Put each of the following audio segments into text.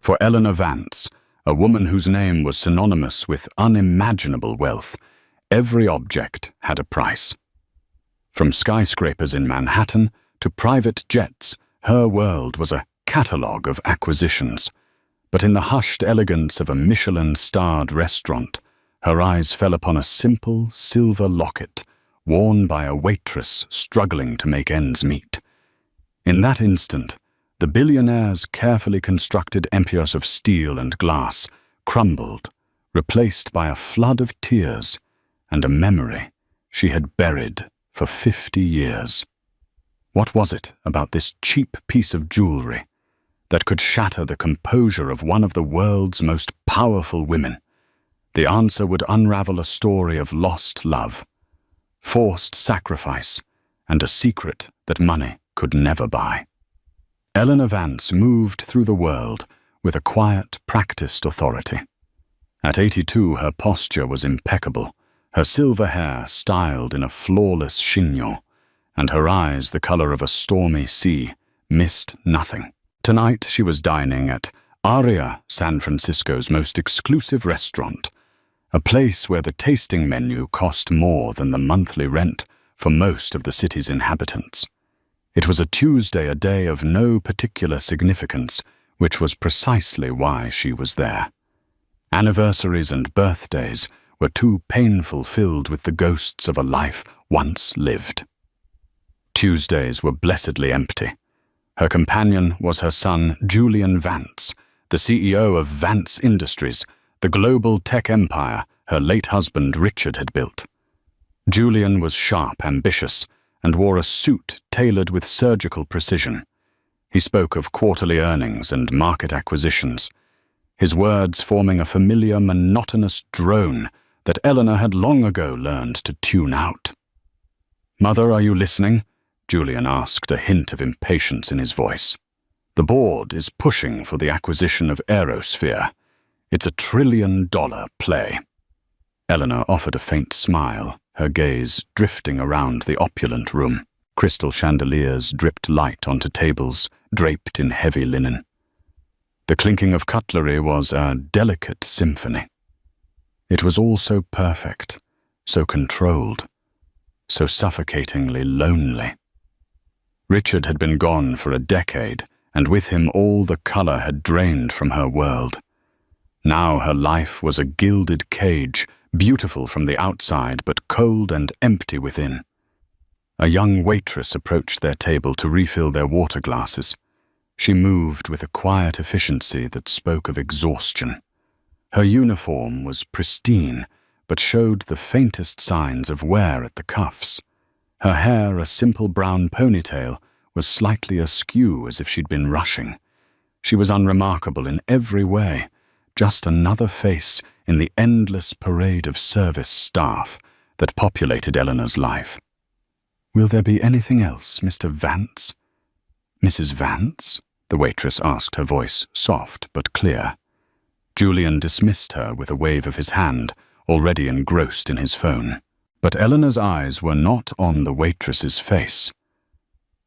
For Eleanor Vance, a woman whose name was synonymous with unimaginable wealth, every object had a price. From skyscrapers in Manhattan to private jets, her world was a catalogue of acquisitions. But in the hushed elegance of a Michelin-starred restaurant, her eyes fell upon a simple silver locket worn by a waitress struggling to make ends meet. In that instant, the billionaire's carefully constructed empires of steel and glass crumbled, replaced by a flood of tears and a memory she had buried for 50 years. What was it about this cheap piece of jewelry that could shatter the composure of one of the world's most powerful women? The answer would unravel a story of lost love, forced sacrifice, and a secret that money could never buy. Eleanor Vance moved through the world with a quiet, practiced authority. At 82, her posture was impeccable, her silver hair styled in a flawless chignon, and her eyes, the color of a stormy sea, missed nothing. Tonight she was dining at Aria, San Francisco's most exclusive restaurant, a place where the tasting menu cost more than the monthly rent for most of the city's inhabitants. It was a Tuesday, a day of no particular significance, which was precisely why she was there. Anniversaries and birthdays were too painful, filled with the ghosts of a life once lived. Tuesdays were blessedly empty. Her companion was her son, Julian Vance, the CEO of Vance Industries, the global tech empire her late husband Richard had built. Julian was sharp, ambitious, and wore a suit tailored with surgical precision. He spoke of quarterly earnings and market acquisitions, his words forming a familiar, monotonous drone that Eleanor had long ago learned to tune out. "Mother, are you listening?" Julian asked, a hint of impatience in his voice. "The board is pushing for the acquisition of Aerosphere. It's a $1 trillion play." Eleanor offered a faint smile, her gaze drifting around the opulent room. Crystal chandeliers dripped light onto tables draped in heavy linen. The clinking of cutlery was a delicate symphony. It was all so perfect, so controlled, so suffocatingly lonely. Richard had been gone for a decade, and with him all the color had drained from her world. Now her life was a gilded cage, beautiful from the outside but cold and empty within. A young waitress approached their table to refill their water glasses. She moved with a quiet efficiency that spoke of exhaustion. Her uniform was pristine, but showed the faintest signs of wear at the cuffs. Her hair, a simple brown ponytail, was slightly askew as if she'd been rushing. She was unremarkable in every way, just another face in the endless parade of service staff that populated Eleanor's life. "Will there be anything else, Mr. Vance?" "Mrs. Vance?" the waitress asked, her voice soft but clear. Julian dismissed her with a wave of his hand, already engrossed in his phone. But Eleanor's eyes were not on the waitress's face.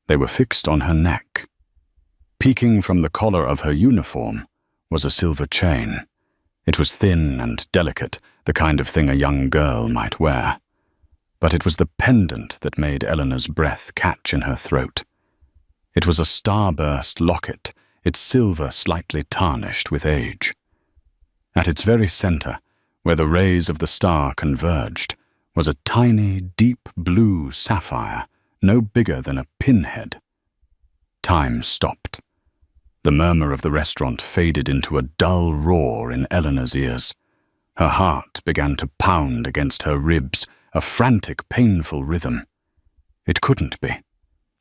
They were fixed on her neck. Peeking from the collar of her uniform was a silver chain. It was thin and delicate, the kind of thing a young girl might wear. But it was the pendant that made Eleanor's breath catch in her throat. It was a starburst locket, its silver slightly tarnished with age. At its very center, where the rays of the star converged, was a tiny, deep blue sapphire, no bigger than a pinhead. Time stopped. The murmur of the restaurant faded into a dull roar in Eleanor's ears. Her heart began to pound against her ribs, a frantic, painful rhythm. It couldn't be.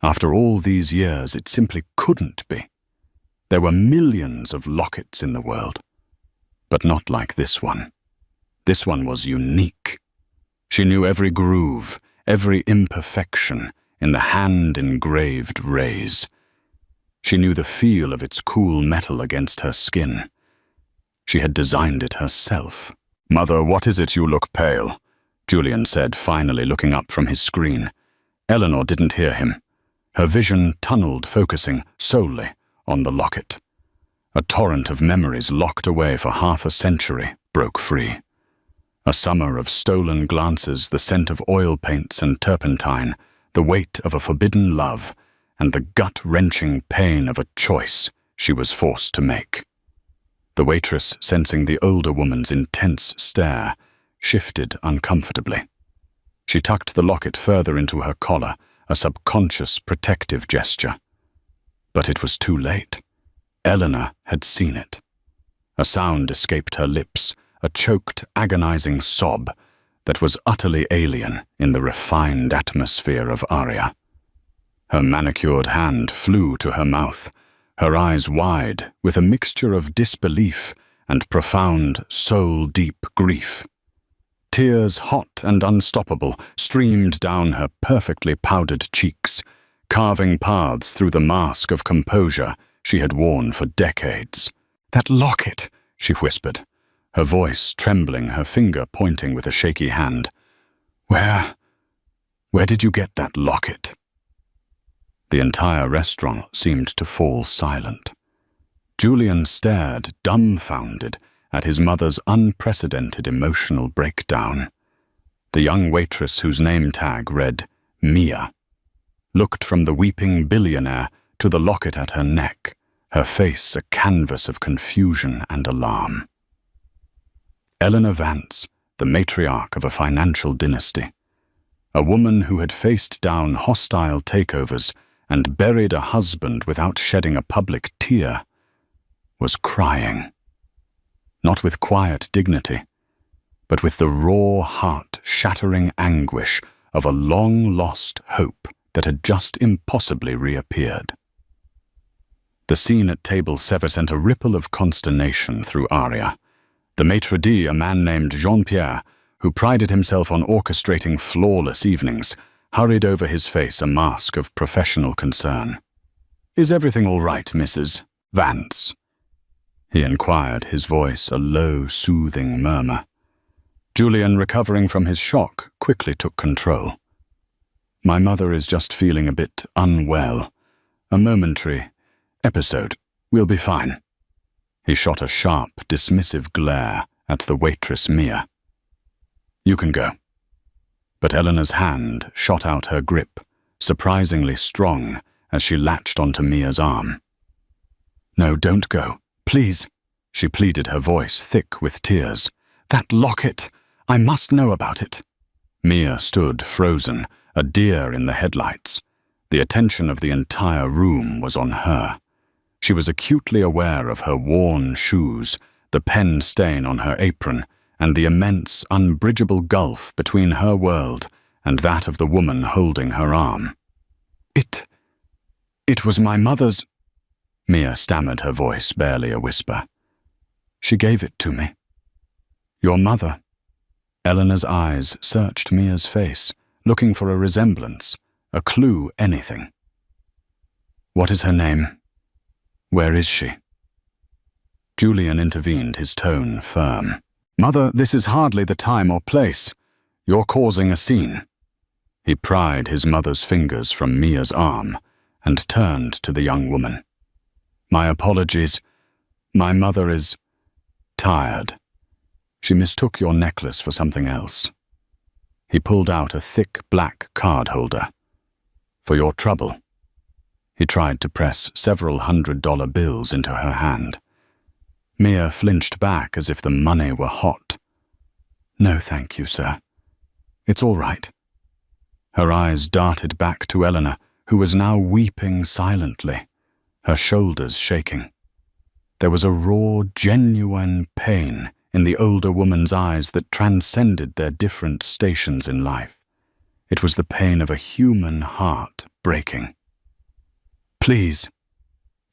After all these years, it simply couldn't be. There were millions of lockets in the world, but not like this one. This one was unique. She knew every groove, every imperfection in the hand-engraved rays. She knew the feel of its cool metal against her skin. She had designed it herself. "Mother, what is it? You look pale," Julian said, finally looking up from his screen. Eleanor didn't hear him. Her vision tunneled, focusing solely on the locket. A torrent of memories locked away for half a century broke free. A summer of stolen glances, the scent of oil paints and turpentine, the weight of a forbidden love, and the gut-wrenching pain of a choice she was forced to make. The waitress, sensing the older woman's intense stare, shifted uncomfortably. She tucked the locket further into her collar, a subconscious protective gesture. But it was too late. Eleanor had seen it. A sound escaped her lips, a choked, agonizing sob that was utterly alien in the refined atmosphere of Aria. Her manicured hand flew to her mouth, her eyes wide with a mixture of disbelief and profound, soul-deep grief. Tears, hot and unstoppable, streamed down her perfectly powdered cheeks, carving paths through the mask of composure she had worn for decades. "That locket," she whispered, her voice trembling, her finger pointing with a shaky hand. Where did you get that locket?" The entire restaurant seemed to fall silent. Julian stared, dumbfounded, at his mother's unprecedented emotional breakdown. The young waitress whose name tag read Mia looked from the weeping billionaire to the locket at her neck, her face a canvas of confusion and alarm. Eleanor Vance, the matriarch of a financial dynasty, a woman who had faced down hostile takeovers and buried a husband without shedding a public tear, was crying. Not with quiet dignity, but with the raw, heart-shattering anguish of a long-lost hope that had just impossibly reappeared. The scene at table 7 sent a ripple of consternation through Aria. The maitre d', a man named Jean-Pierre, who prided himself on orchestrating flawless evenings, hurried over his face a mask of professional concern. "Is everything all right, Mrs. Vance?" he inquired, his voice a low, soothing murmur. Julian, recovering from his shock, quickly took control. "My mother is just feeling a bit unwell. A momentary episode. We'll be fine." He shot a sharp, dismissive glare at the waitress Mia. "You can go." But Eleanor's hand shot out her grip, surprisingly strong as she latched onto Mia's arm. "No, don't go. Please," she pleaded, her voice thick with tears. "That locket! I must know about it." Mia stood frozen, a deer in the headlights. The attention of the entire room was on her. She was acutely aware of her worn shoes, the pen stain on her apron, and the immense, unbridgeable gulf between her world and that of the woman holding her arm. It was my mother's," Mia stammered, her voice barely a whisper. "She gave it to me." "Your mother?" Eleanor's eyes searched Mia's face, looking for a resemblance, a clue, anything. "What is her name? Where is she?" Julian intervened, his tone firm. "Mother, this is hardly the time or place. You're causing a scene." He pried his mother's fingers from Mia's arm and turned to the young woman. "My apologies. My mother is tired. She mistook your necklace for something else." He pulled out a thick black card holder. "For your trouble." He tried to press several $100 bills into her hand. Mia flinched back as if the money were hot. "No, thank you, sir. It's all right." Her eyes darted back to Eleanor, who was now weeping silently, her shoulders shaking. There was a raw, genuine pain in the older woman's eyes that transcended their different stations in life. It was the pain of a human heart breaking. "Please,"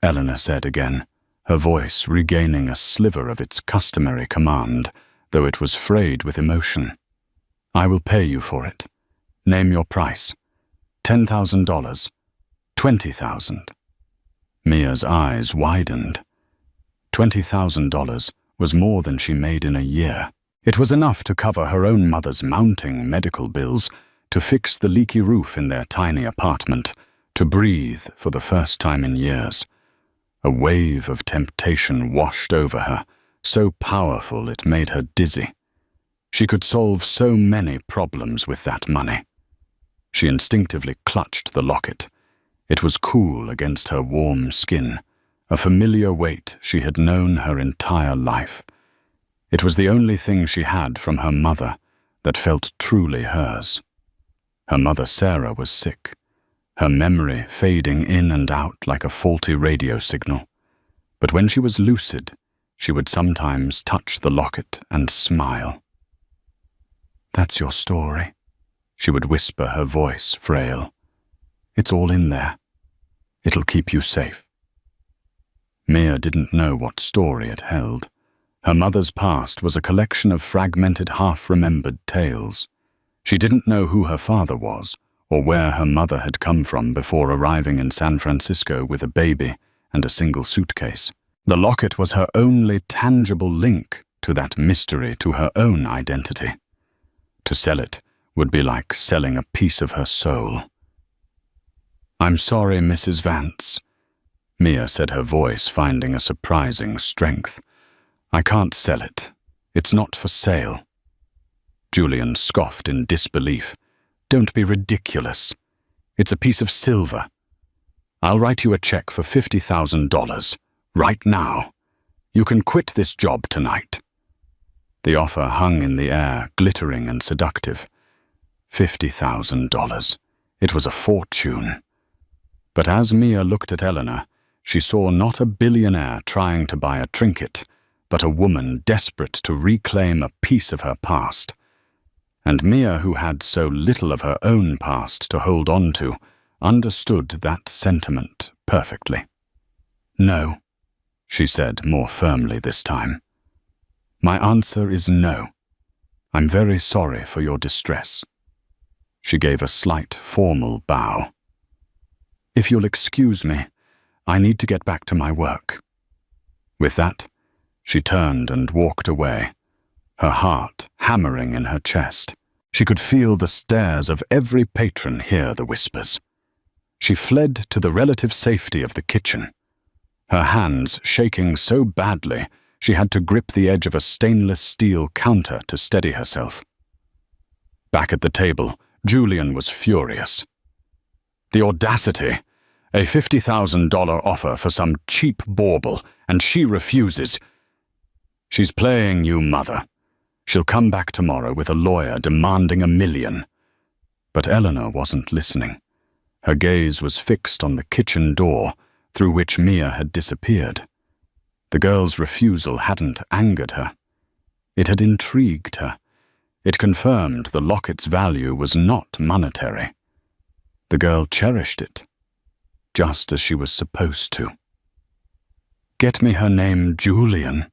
Eleanor said again, her voice regaining a sliver of its customary command, though it was frayed with emotion. "I will pay you for it. Name your price. $10,000. $20,000. Mia's eyes widened. $20,000 was more than she made in a year. It was enough to cover her own mother's mounting medical bills, to fix the leaky roof in their tiny apartment, to breathe for the first time in years. A wave of temptation washed over her, so powerful it made her dizzy. She could solve so many problems with that money. She instinctively clutched the locket. It was cool against her warm skin, a familiar weight she had known her entire life. It was the only thing she had from her mother that felt truly hers. Her mother Sarah was sick, her memory fading in and out like a faulty radio signal. But when she was lucid, she would sometimes touch the locket and smile. "That's your story," she would whisper, her voice frail. "It's all in there. It'll keep you safe." Mia didn't know what story it held. Her mother's past was a collection of fragmented, half-remembered tales. She didn't know who her father was, or where her mother had come from before arriving in San Francisco with a baby and a single suitcase. The locket was her only tangible link to that mystery, to her own identity. To sell it would be like selling a piece of her soul. "I'm sorry, Mrs. Vance," Mia said, her voice finding a surprising strength. "I can't sell it. It's not for sale." Julian scoffed in disbelief. "Don't be ridiculous. It's a piece of silver. I'll write you a check for $50,000, right now. You can quit this job tonight." The offer hung in the air, glittering and seductive. $50,000. It was a fortune. But as Mia looked at Eleanor, she saw not a billionaire trying to buy a trinket, but a woman desperate to reclaim a piece of her past. And Mia, who had so little of her own past to hold on to, understood that sentiment perfectly. "No," she said more firmly this time. "My answer is no. I'm very sorry for your distress." She gave a slight formal bow. "If you'll excuse me, I need to get back to my work." With that, she turned and walked away, her heart hammering in her chest. She could feel the stares of every patron, hear the whispers. She fled to the relative safety of the kitchen, her hands shaking so badly she had to grip the edge of a stainless steel counter to steady herself. Back at the table, Julian was furious. The audacity! A $50,000 offer for some cheap bauble, and she refuses. "She's playing you, Mother. She'll come back tomorrow with a lawyer demanding $1 million. But Eleanor wasn't listening. Her gaze was fixed on the kitchen door, through which Mia had disappeared. The girl's refusal hadn't angered her. It had intrigued her. It confirmed the locket's value was not monetary. The girl cherished it, just as she was supposed to. "Get me her name, Julian,"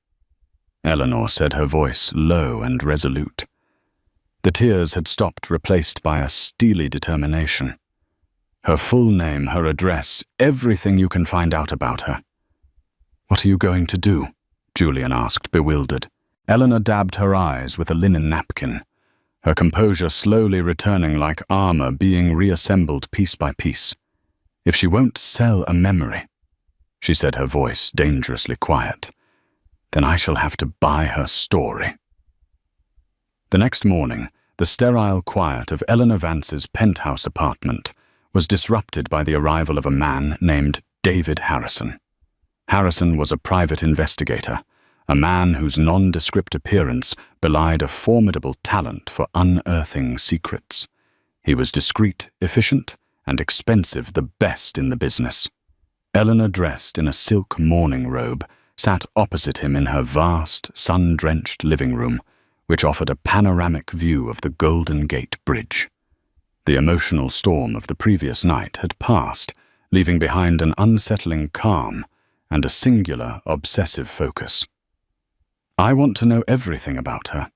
Eleanor said, her voice low and resolute. The tears had stopped, replaced by a steely determination. Her full name, her address, everything you can find out about her. "What are you going to do?" Julian asked, bewildered. Eleanor dabbed her eyes with a linen napkin, her composure slowly returning like armor being reassembled piece by piece. "If she won't sell a memory," she said, her voice dangerously quiet, "then I shall have to buy her story." The next morning, the sterile quiet of Eleanor Vance's penthouse apartment was disrupted by the arrival of a man named David Harrison. Harrison was a private investigator, a man whose nondescript appearance belied a formidable talent for unearthing secrets. He was discreet, efficient, and expensive, the best in the business. Eleanor, dressed in a silk morning robe, sat opposite him in her vast, sun-drenched living room, which offered a panoramic view of the Golden Gate Bridge. The emotional storm of the previous night had passed, leaving behind an unsettling calm and a singular, obsessive focus. "I want to know everything about her,"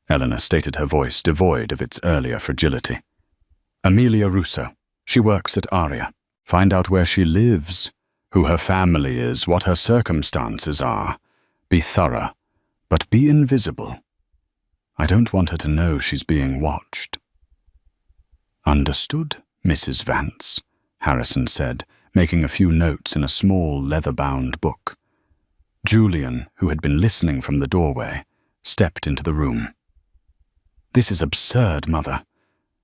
Eleanor stated, her voice devoid of its earlier fragility. "Amelia Russo. She works at Aria. Find out where she lives, who her family is, what her circumstances are. Be thorough, but be invisible. I don't want her to know she's being watched." "Understood, Mrs. Vance," Harrison said, making a few notes in a small leather-bound book. Julian, who had been listening from the doorway, stepped into the room. "This is absurd, Mother.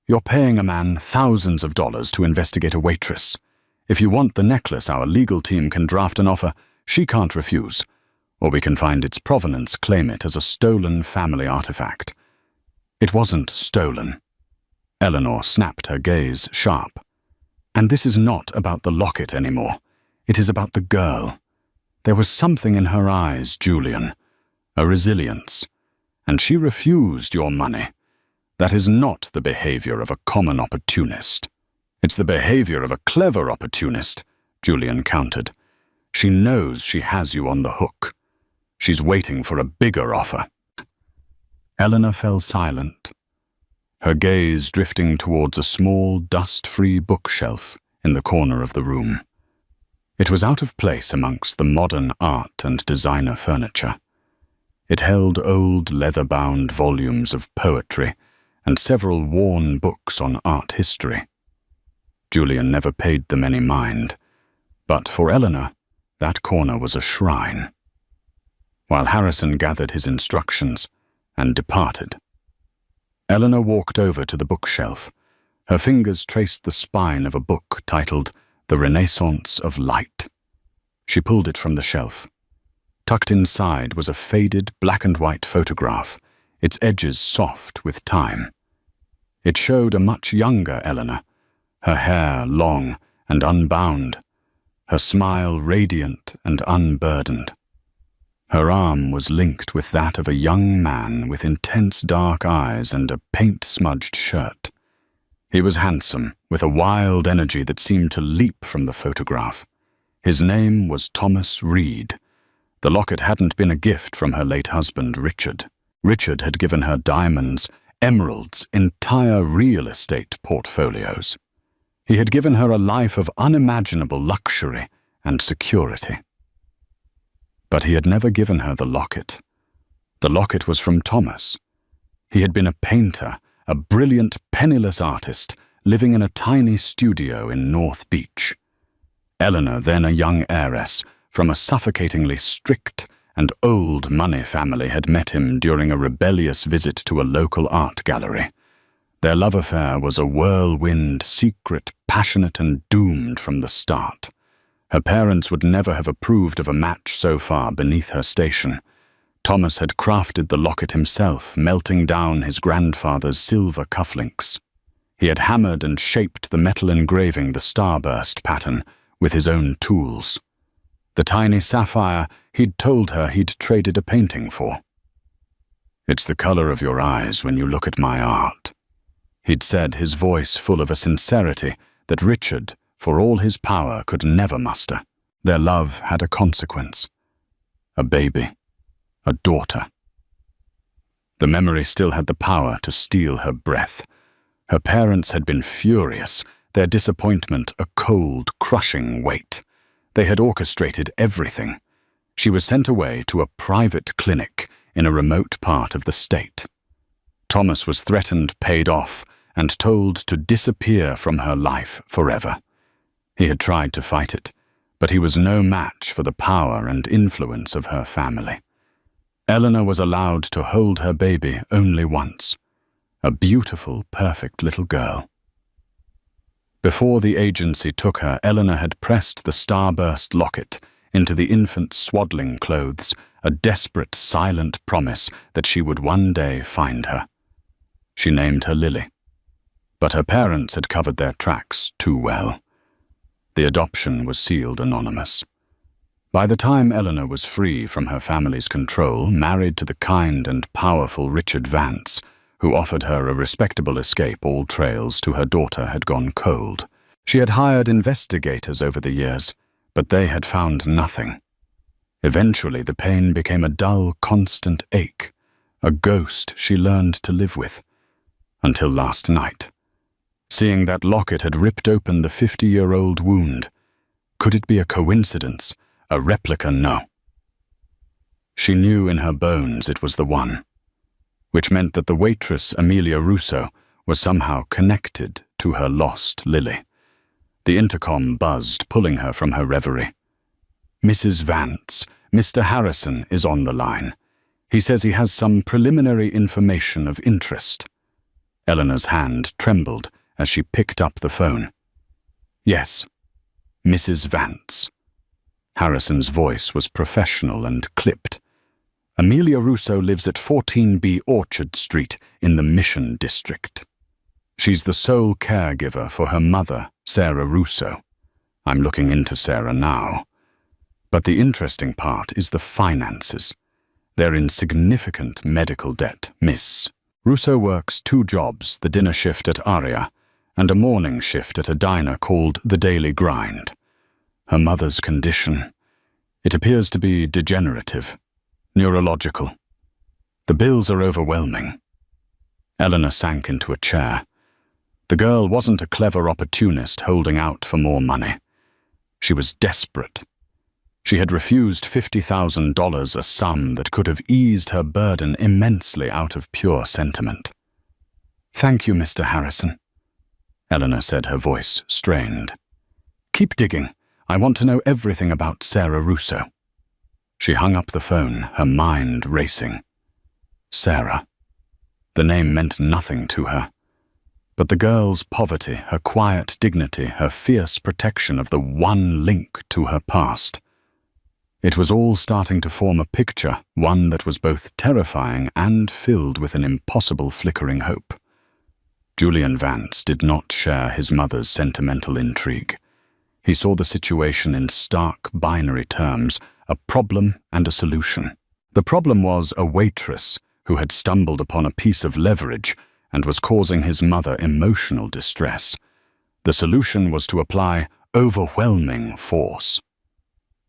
You're paying a man thousands of dollars to investigate a waitress. If you want the necklace, our legal team can draft an offer she can't refuse, or we can find its provenance, claim it as a stolen family artifact." "It wasn't stolen." Eleanor snapped her gaze sharp. "And this is not about the locket anymore. It is about the girl. There was something in her eyes, Julian, a resilience, and she refused your money. That is not the behavior of a common opportunist." "It's the behavior of a clever opportunist," Julian countered. "She knows she has you on the hook. She's waiting for a bigger offer." Eleanor fell silent, her gaze drifting towards a small, dust-free bookshelf in the corner of the room. It was out of place amongst the modern art and designer furniture. It held old leather-bound volumes of poetry and several worn books on art history. Julian never paid them any mind, but for Eleanor, that corner was a shrine. While Harrison gathered his instructions and departed, Eleanor walked over to the bookshelf. Her fingers traced the spine of a book titled The Renaissance of Light. She pulled it from the shelf. Tucked inside was a faded black-and-white photograph, its edges soft with time. It showed a much younger Eleanor, her hair long and unbound, her smile radiant and unburdened. Her arm was linked with that of a young man with intense dark eyes and a paint-smudged shirt. He was handsome, with a wild energy that seemed to leap from the photograph. His name was Thomas Reed. The locket hadn't been a gift from her late husband, Richard. Richard had given her diamonds, emeralds, entire real estate portfolios. He had given her a life of unimaginable luxury and security. But he had never given her the locket. The locket was from Thomas. He had been a painter, a brilliant, penniless artist, living in a tiny studio in North Beach. Eleanor, then a young heiress, from a suffocatingly strict and old money family, had met him during a rebellious visit to a local art gallery. Their love affair was a whirlwind, secret, passionate, and doomed from the start. Her parents would never have approved of a match so far beneath her station. Thomas had crafted the locket himself, melting down his grandfather's silver cufflinks. He had hammered and shaped the metal engraving, the starburst pattern, with his own tools. The tiny sapphire he'd told her he'd traded a painting for. "It's the color of your eyes when you look at my art," he'd said, his voice full of a sincerity that Richard, for all his power, could never muster. Their love had a consequence. A baby. A daughter. The memory still had the power to steal her breath. Her parents had been furious, their disappointment a cold, crushing weight. They had orchestrated everything. She was sent away to a private clinic in a remote part of the state. Thomas was threatened, paid off, and told to disappear from her life forever. He had tried to fight it, but he was no match for the power and influence of her family. Eleanor was allowed to hold her baby only once, a beautiful, perfect little girl. Before the agency took her, Eleanor had pressed the starburst locket into the infant's swaddling clothes, a desperate, silent promise that she would one day find her. She named her Lily, but her parents had covered their tracks too well. The adoption was sealed anonymous. By the time Eleanor was free from her family's control, married to the kind and powerful Richard Vance, who offered her a respectable escape, all trails to her daughter had gone cold. She had hired investigators over the years, but they had found nothing. Eventually, the pain became a dull, constant ache, a ghost she learned to live with. Until last night. Seeing that locket had ripped open the 50-year-old wound. Could it be a coincidence? A replica? No. She knew in her bones it was the one, which meant that the waitress, Amelia Russo, was somehow connected to her lost Lily. The intercom buzzed, pulling her from her reverie. "Mrs. Vance, Mr. Harrison is on the line. He says he has some preliminary information of interest." Eleanor's hand trembled as she picked up the phone. "Yes, Mrs. Vance." Harrison's voice was professional and clipped. "Amelia Russo lives at 14B Orchard Street in the Mission District. She's the sole caregiver for her mother, Sarah Russo. I'm looking into Sarah now. But the interesting part is the finances. They're in significant medical debt, Miss. Russo works 2 jobs, the dinner shift at Aria and a morning shift at a diner called The Daily Grind. Her mother's condition, it appears to be degenerative, neurological. The bills are overwhelming." Eleanor sank into a chair. The girl wasn't a clever opportunist holding out for more money. She was desperate. She had refused $50,000, a sum that could have eased her burden immensely out of pure sentiment. "Thank you, Mr. Harrison," Eleanor said, her voice strained. "Keep digging. I want to know everything about Sarah Russo." She hung up the phone, her mind racing. Sarah. The name meant nothing to her. But the girl's poverty, her quiet dignity, her fierce protection of the one link to her past. It was all starting to form a picture, one that was both terrifying and filled with an impossible flickering hope. Julian Vance did not share his mother's sentimental intrigue. He saw the situation in stark binary terms, a problem and a solution. The problem was a waitress who had stumbled upon a piece of leverage and was causing his mother emotional distress. The solution was to apply overwhelming force.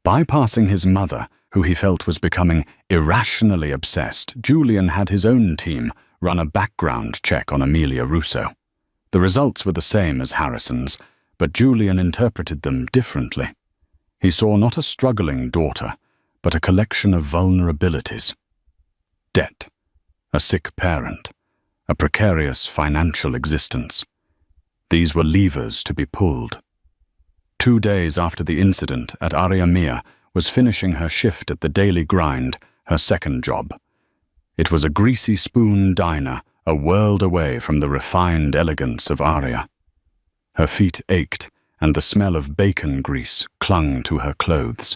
Bypassing his mother, who he felt was becoming irrationally obsessed, Julian had his own team run a background check on Amelia Russo. The results were the same as Harrison's, but Julian interpreted them differently. He saw not a struggling daughter, but a collection of vulnerabilities. Debt, a sick parent, a precarious financial existence. These were levers to be pulled. 2 days after the incident at Aria Mia was finishing her shift at the Daily Grind, her second job. It was a greasy spoon diner, a world away from the refined elegance of Aria. Her feet ached, and the smell of bacon grease clung to her clothes.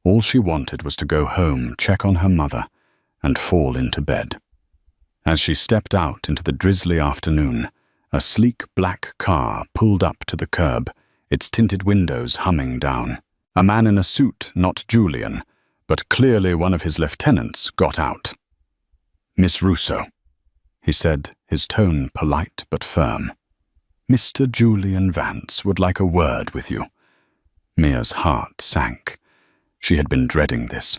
All she wanted was to go home, check on her mother, and fall into bed. As she stepped out into the drizzly afternoon, a sleek black car pulled up to the curb, its tinted windows humming down. A man in a suit, not Julian, but clearly one of his lieutenants, got out. "Miss Russo," he said, his tone polite but firm. "Mr. Julian Vance would like a word with you." Mia's heart sank. She had been dreading this.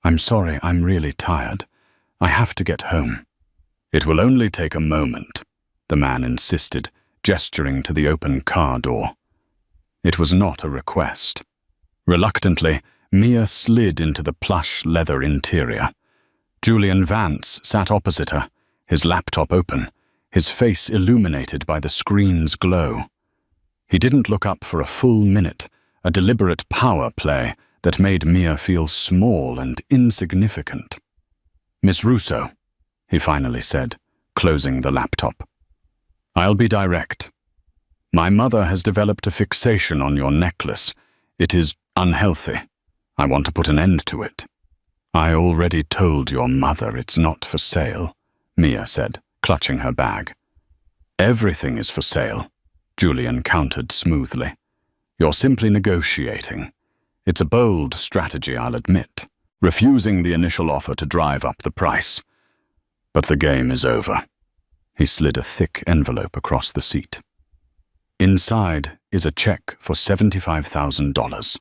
"I'm sorry, I'm really tired. I have to get home." "It will only take a moment," the man insisted, gesturing to the open car door. It was not a request. Reluctantly, Mia slid into the plush leather interior. Julian Vance sat opposite her, his laptop open, his face illuminated by the screen's glow. He didn't look up for a full minute, a deliberate power play that made Mia feel small and insignificant. "Miss Russo," he finally said, closing the laptop. "I'll be direct. My mother has developed a fixation on your necklace. It is unhealthy. I want to put an end to it." "I already told your mother it's not for sale," Mia said, clutching her bag. "Everything is for sale," Julian countered smoothly. "You're simply negotiating. It's a bold strategy, I'll admit, refusing the initial offer to drive up the price. But the game is over." He slid a thick envelope across the seat. "Inside is a check for $75,000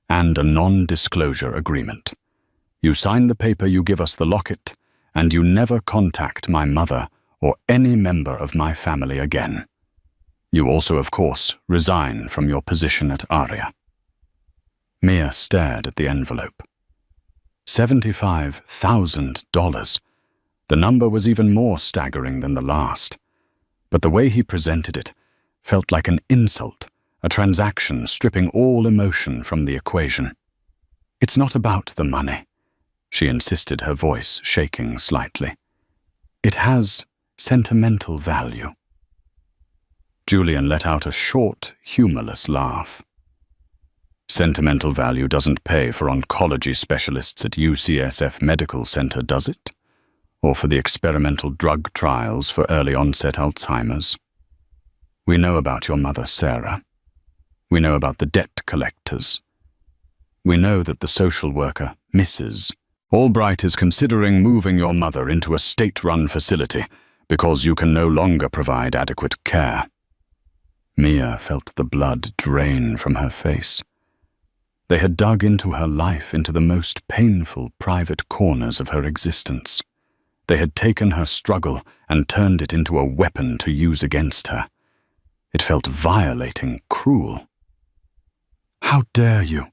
and a non-disclosure agreement. You sign the paper, you give us the locket, and you never contact my mother or any member of my family again. You also, of course, resign from your position at Aria." Mia stared at the envelope. $75,000. The number was even more staggering than the last. But the way he presented it felt like an insult, a transaction stripping all emotion from the equation. "It's not about the money," she insisted, her voice shaking slightly. "It has sentimental value." Julian let out a short, humorless laugh. "Sentimental value doesn't pay for oncology specialists at UCSF Medical Center, does it? Or for the experimental drug trials for early-onset Alzheimer's? We know about your mother, Sarah. We know about the debt collectors. We know that the social worker, Mrs. Albright, is considering moving your mother into a state-run facility because you can no longer provide adequate care." Mia felt the blood drain from her face. They had dug into her life, into the most painful private corners of her existence. They had taken her struggle and turned it into a weapon to use against her. It felt violating, cruel. "How dare you?"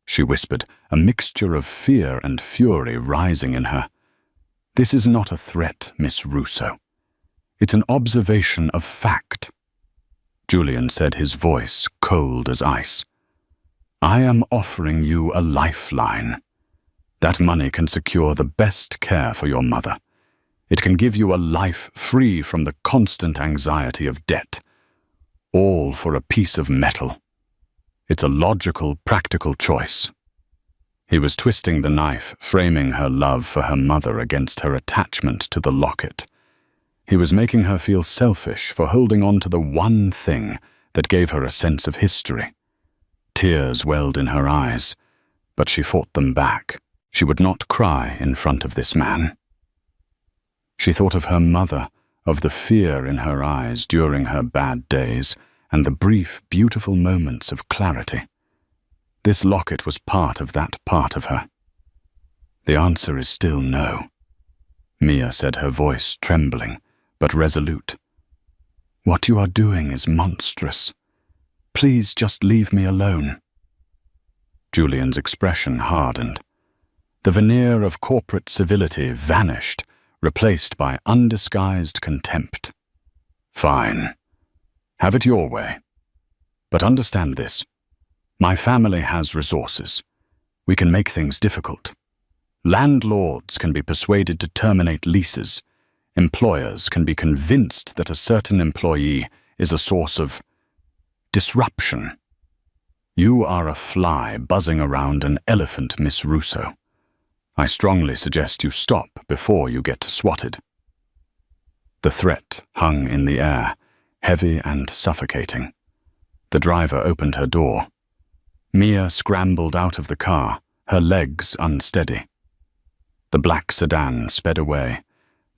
she whispered, a mixture of fear and fury rising in her. "This is not a threat, Miss Russo. It's an observation of fact." Julian said, his voice cold as ice. "I am offering you a lifeline. That money can secure the best care for your mother. It can give you a life free from the constant anxiety of debt. All for a piece of metal. It's a logical, practical choice." He was twisting the knife, framing her love for her mother against her attachment to the locket. He was making her feel selfish for holding on to the one thing that gave her a sense of history. Tears welled in her eyes, but she fought them back. She would not cry in front of this man. She thought of her mother, of the fear in her eyes during her bad days, and the brief, beautiful moments of clarity. This locket was part of that part of her. "The answer is still no," Mia said, her voice trembling, but resolute. "What you are doing is monstrous. Please just leave me alone." Julian's expression hardened. The veneer of corporate civility vanished, replaced by undisguised contempt. "Fine. Have it your way. But understand this. My family has resources. We can make things difficult. Landlords can be persuaded to terminate leases. Employers can be convinced that a certain employee is a source of disruption. You are a fly buzzing around an elephant, Miss Russo. I strongly suggest you stop before you get swatted." The threat hung in the air, heavy and suffocating. The driver opened her door. Mia scrambled out of the car, her legs unsteady. The black sedan sped away,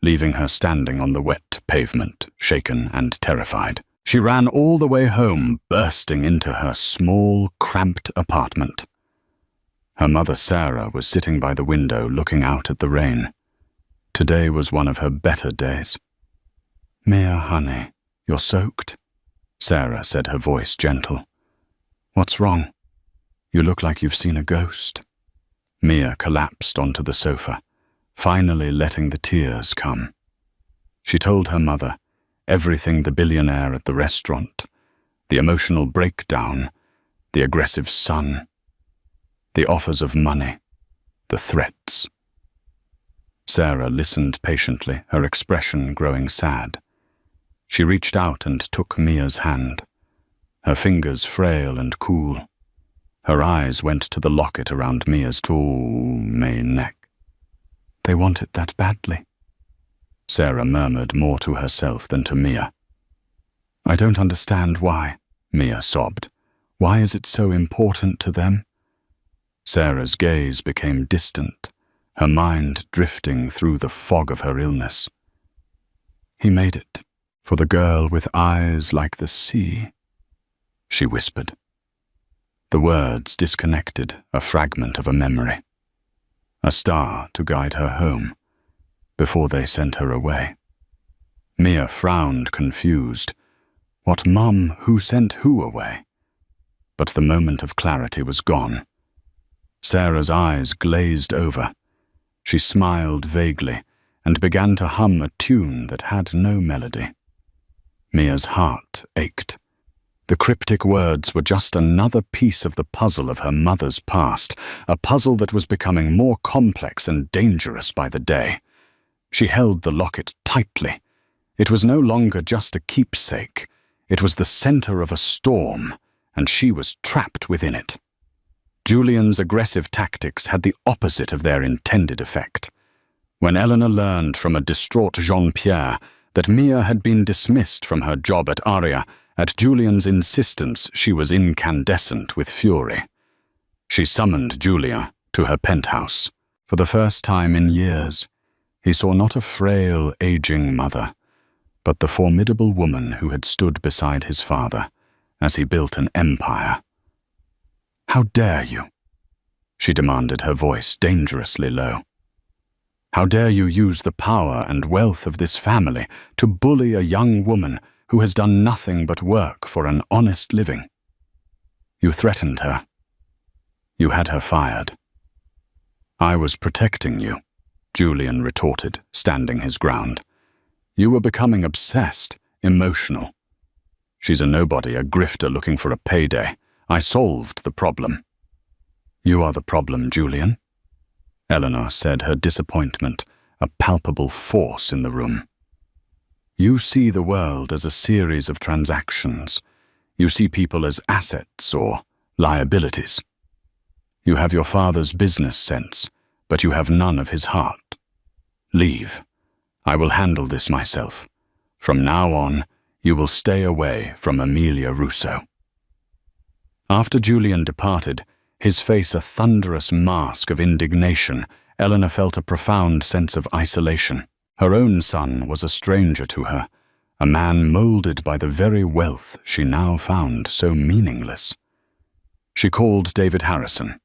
leaving her standing on the wet pavement, shaken and terrified. She ran all the way home, bursting into her small, cramped apartment. Her mother, Sarah, was sitting by the window looking out at the rain. Today was one of her better days. "Mia, honey, you're soaked," Sarah said, her voice gentle. "What's wrong? You look like you've seen a ghost." Mia collapsed onto the sofa, finally letting the tears come. She told her mother everything: the billionaire at the restaurant, the emotional breakdown, the aggressive son, the offers of money, the threats. Sarah listened patiently, her expression growing sad. She reached out and took Mia's hand, her fingers frail and cool. Her eyes went to the locket around Mia's tall, mane neck. "They want it that badly," Sarah murmured, more to herself than to Mia. "I don't understand why," Mia sobbed. "Why is it so important to them?" Sarah's gaze became distant, her mind drifting through the fog of her illness. "He made it for the girl with eyes like the sea," she whispered. The words disconnected a fragment of a memory, a star to guide her home, before they sent her away. Mia frowned, confused. What Mum? Who sent who away? But the moment of clarity was gone. Sarah's eyes glazed over. She smiled vaguely and began to hum a tune that had no melody. Mia's heart ached. The cryptic words were just another piece of the puzzle of her mother's past, a puzzle that was becoming more complex and dangerous by the day. She held the locket tightly. It was no longer just a keepsake. It was the center of a storm, and she was trapped within it. Julian's aggressive tactics had the opposite of their intended effect. When Eleanor learned from a distraught Jean-Pierre that Mia had been dismissed from her job at Aria, at Julian's insistence she was incandescent with fury. She summoned Julia to her penthouse. For the first time in years, he saw not a frail, aging mother, but the formidable woman who had stood beside his father as he built an empire. "How dare you?" she demanded, her voice dangerously low. "How dare you use the power and wealth of this family to bully a young woman who has done nothing but work for an honest living? You threatened her. You had her fired." "I was protecting you," Julian retorted, standing his ground. "You were becoming obsessed, emotional. She's a nobody, a grifter looking for a payday. I solved the problem." "You are the problem, Julian," Eleanor said, her disappointment a palpable force in the room. "You see the world as a series of transactions. You see people as assets or liabilities. You have your father's business sense, but you have none of his heart. Leave. I will handle this myself. From now on, you will stay away from Amelia Russo." After Julian departed, his face a thunderous mask of indignation, Eleanor felt a profound sense of isolation. Her own son was a stranger to her, a man molded by the very wealth she now found so meaningless. She called David Harrison.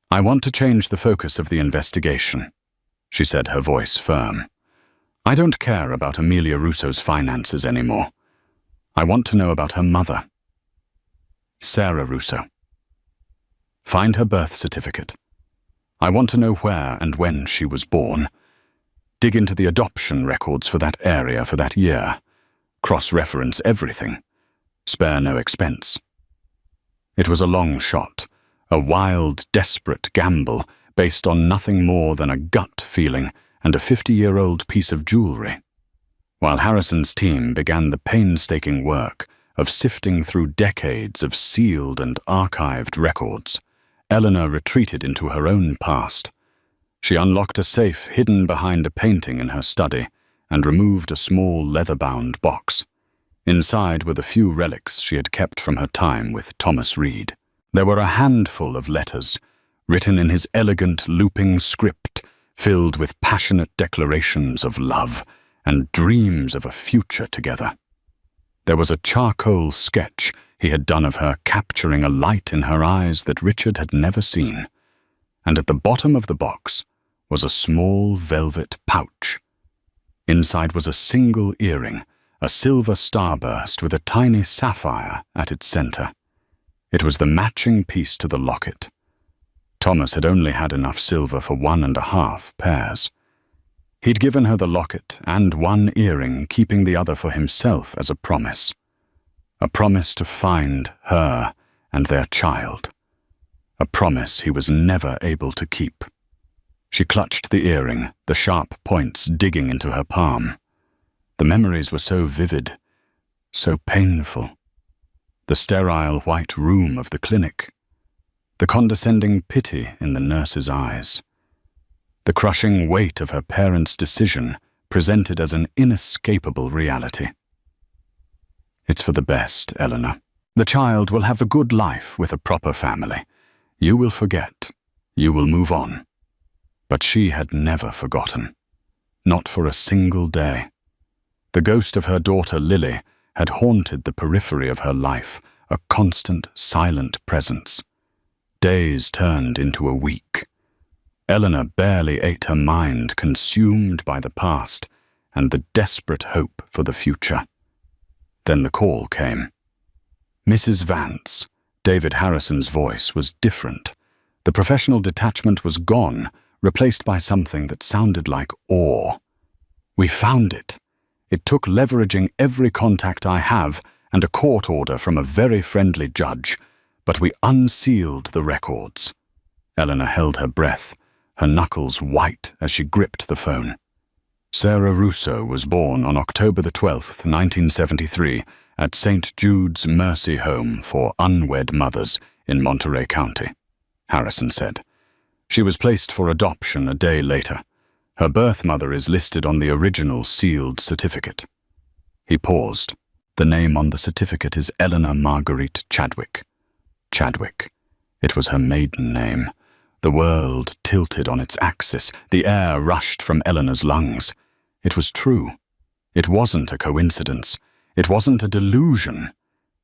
"I want to change the focus of the investigation," she said, her voice firm. "I don't care about Amelia Russo's finances anymore. I want to know about her mother, Sarah Russo. Find her birth certificate. I want to know where and when she was born. Dig into the adoption records for that area for that year. Cross-reference everything. Spare no expense." It was a long shot, a wild, desperate gamble based on nothing more than a gut feeling and a 50-year-old piece of jewelry. While Harrison's team began the painstaking work of sifting through decades of sealed and archived records, Eleanor retreated into her own past. She unlocked a safe hidden behind a painting in her study and removed a small leather-bound box. Inside were the few relics she had kept from her time with Thomas Reed. There were a handful of letters, written in his elegant, looping script, filled with passionate declarations of love and dreams of a future together. There was a charcoal sketch he had done of her, capturing a light in her eyes that Richard had never seen. And at the bottom of the box was a small velvet pouch. Inside was a single earring, a silver starburst with a tiny sapphire at its center. It was the matching piece to the locket. Thomas had only had enough silver for 1.5 pairs. He'd given her the locket and one earring, keeping the other for himself as a promise. A promise to find her and their child. A promise he was never able to keep. She clutched the earring, the sharp points digging into her palm. The memories were so vivid, so painful. The sterile white room of the clinic. The condescending pity in the nurse's eyes. The crushing weight of her parents' decision presented as an inescapable reality. "It's for the best, Eleanor. The child will have a good life with a proper family. You will forget. You will move on." But she had never forgotten. Not for a single day. The ghost of her daughter Lily had haunted the periphery of her life, a constant, silent presence. Days turned into a week. Eleanor barely ate her mind, consumed by the past and the desperate hope for the future. Then the call came. Mrs. Vance, David Harrison's voice, was different. The professional detachment was gone, replaced by something that sounded like awe. "We found it. It took leveraging every contact I have, and a court order from a very friendly judge, but we unsealed the records. Eleanor held her breath, her knuckles white as she gripped the phone. Sarah Russo was born on October the 12th, 1973, at St. Jude's Mercy Home for Unwed Mothers in Monterey County, Harrison said. She was placed for adoption a day later. Her birth mother is listed on the original sealed certificate. He paused. The name on the certificate is Eleanor Marguerite Chadwick. Chadwick. It was her maiden name. The world tilted on its axis. The air rushed from Eleanor's lungs. It was true. It wasn't a coincidence. It wasn't a delusion.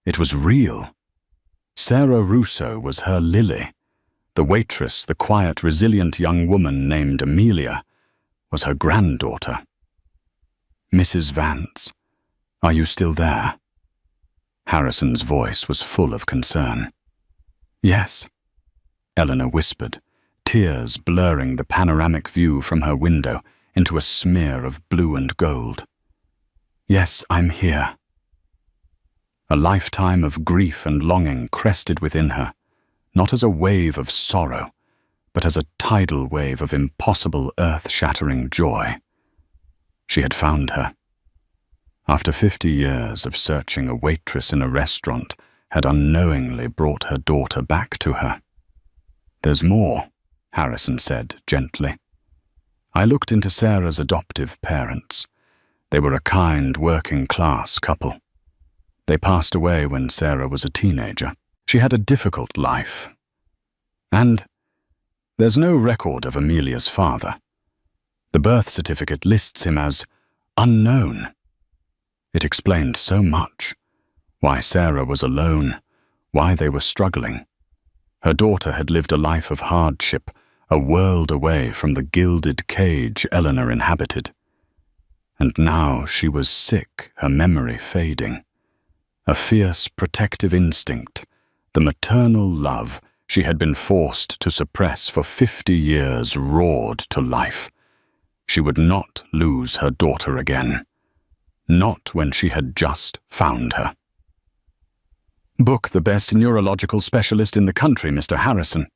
It was real. Sarah Russo was her Lily. The waitress, the quiet, resilient young woman named Amelia, was her granddaughter. Mrs. Vance, are you still there? Harrison's voice was full of concern. Yes, Eleanor whispered, tears blurring the panoramic view from her window into a smear of blue and gold. Yes, I'm here. A lifetime of grief and longing crested within her, not as a wave of sorrow, but as a tidal wave of impossible earth-shattering joy. She had found her. After 50 years of searching, a waitress in a restaurant had unknowingly brought her daughter back to her. There's more, Harrison said gently. I looked into Sarah's adoptive parents. They were a kind, working-class couple. They passed away when Sarah was a teenager. She had a difficult life. And there's no record of Amelia's father. The birth certificate lists him as unknown. It explained so much. Why Sarah was alone, why they were struggling. Her daughter had lived a life of hardship, a world away from the gilded cage Eleanor inhabited. And now she was sick, her memory fading. A fierce protective instinct, the maternal love she had been forced to suppress for 50 years, roared to life. She would not lose her daughter again. Not when she had just found her. Book the best neurological specialist in the country, Mr. Harrison.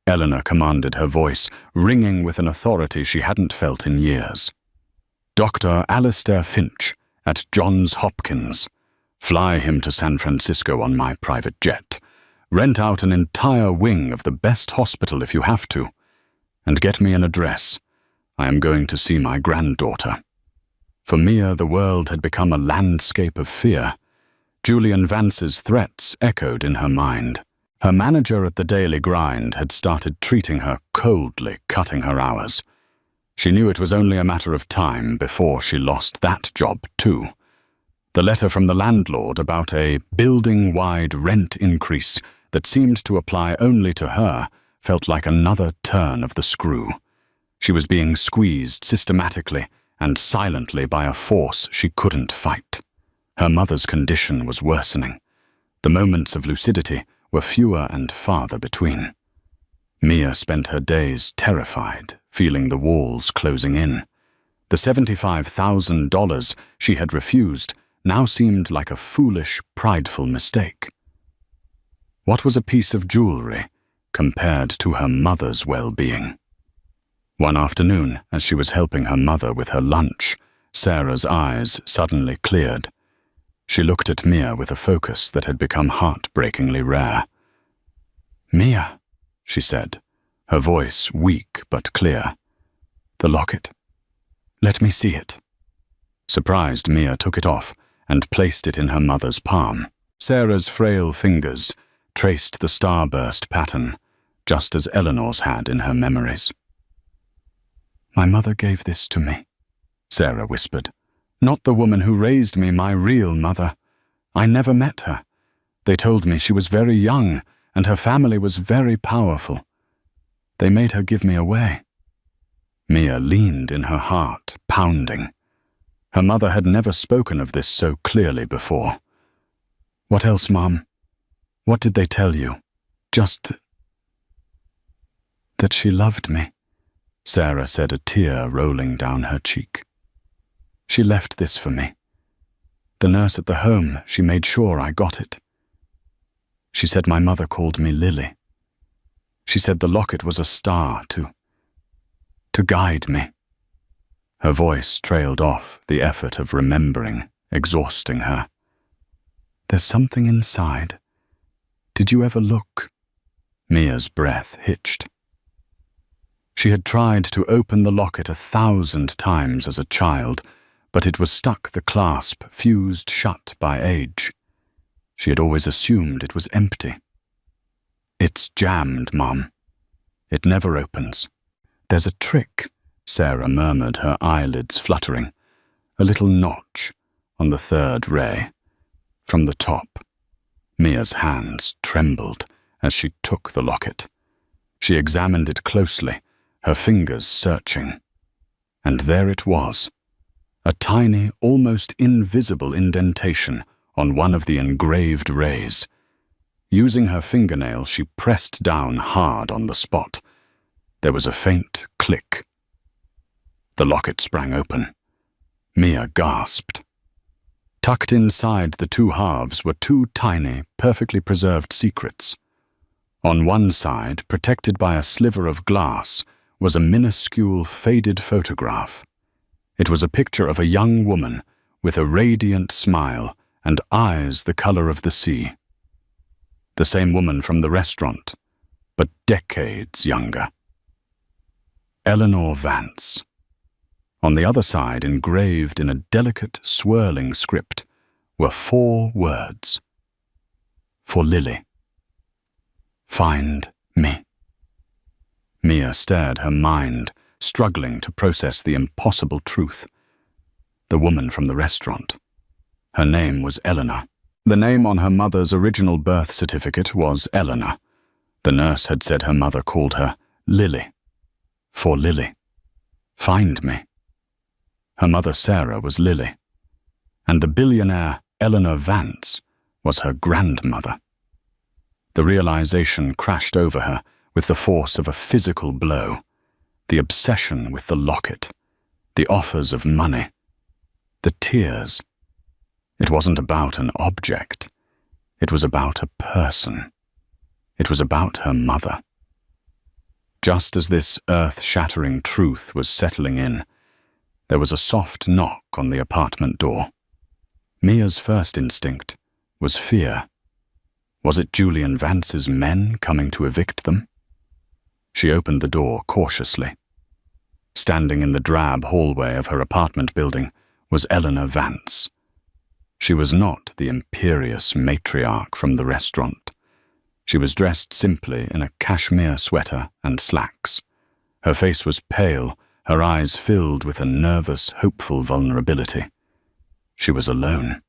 Eleanor commanded, her voice ringing with an authority she hadn't felt in years. Dr. Alistair Finch at Johns Hopkins. Fly him to San Francisco on my private jet. Rent out an entire wing of the best hospital if you have to. And get me an address. I am going to see my granddaughter. For Mia, the world had become a landscape of fear. Julian Vance's threats echoed in her mind. Her manager at the Daily Grind had started treating her coldly, cutting her hours. She knew it was only a matter of time before she lost that job too. The letter from the landlord about a building-wide rent increase that seemed to apply only to her felt like another turn of the screw. She was being squeezed systematically and silently by a force she couldn't fight. Her mother's condition was worsening. The moments of lucidity were fewer and farther between. Mia spent her days terrified, feeling the walls closing in. The $75,000 she had refused now seemed like a foolish, prideful mistake. What was a piece of jewelry compared to her mother's well-being? One afternoon, as she was helping her mother with her lunch, Sarah's eyes suddenly cleared. She looked at Mia with a focus that had become heartbreakingly rare. "Mia," she said, her voice weak but clear. "The locket. Let me see it." Surprised, Mia took it off and placed it in her mother's palm. Sarah's frail fingers traced the starburst pattern, just as Eleanor's had in her memories. "My mother gave this to me," Sarah whispered. "Not the woman who raised me, my real mother. I never met her. They told me she was very young and her family was very powerful. They made her give me away." Mia leaned in her heart, pounding. Her mother had never spoken of this so clearly before. "What else, Mom? What did they tell you? Just that she loved me," Sarah said, a tear rolling down her cheek. "She left this for me. The nurse at the home, she made sure I got it. She said my mother called me Lily. She said the locket was a star to guide me. Her voice trailed off, the effort of remembering, exhausting her. There's something inside. Did you ever look? Mia's breath hitched. She had tried to open the locket 1,000 times as a child, but it was stuck, the clasp fused shut by age. She had always assumed it was empty. It's jammed, Mom. It never opens. There's a trick, Sarah murmured, her eyelids fluttering. A little notch on the third ray. From the top. Mia's hands trembled as she took the locket. She examined it closely, her fingers searching. And there it was. A tiny, almost invisible indentation on one of the engraved rays. Using her fingernail, she pressed down hard on the spot. There was a faint click. The locket sprang open. Mia gasped. Tucked inside the two halves were two tiny, perfectly preserved secrets. On one side, protected by a sliver of glass, was a minuscule, faded photograph. It was a picture of a young woman with a radiant smile and eyes the color of the sea. The same woman from the restaurant, but decades younger. Eleanor Vance. On the other side, engraved in a delicate, swirling script, were 4 words. For Lily. Find me. Mia stared, her mind struggling to process the impossible truth. The woman from the restaurant. Her name was Eleanor. The name on her mother's original birth certificate was Eleanor. The nurse had said her mother called her Lily. For Lily. Find me. Her mother Sarah was Lily. And the billionaire Eleanor Vance was her grandmother. The realization crashed over her with the force of a physical blow. The obsession with the locket. The offers of money. The tears. It wasn't about an object. It was about a person. It was about her mother. Just as this earth-shattering truth was settling in, there was a soft knock on the apartment door. Mia's first instinct was fear. Was it Julian Vance's men coming to evict them? She opened the door cautiously. Standing in the drab hallway of her apartment building was Eleanor Vance. She was not the imperious matriarch from the restaurant. She was dressed simply in a cashmere sweater and slacks. Her face was pale, her eyes filled with a nervous, hopeful vulnerability. She was alone.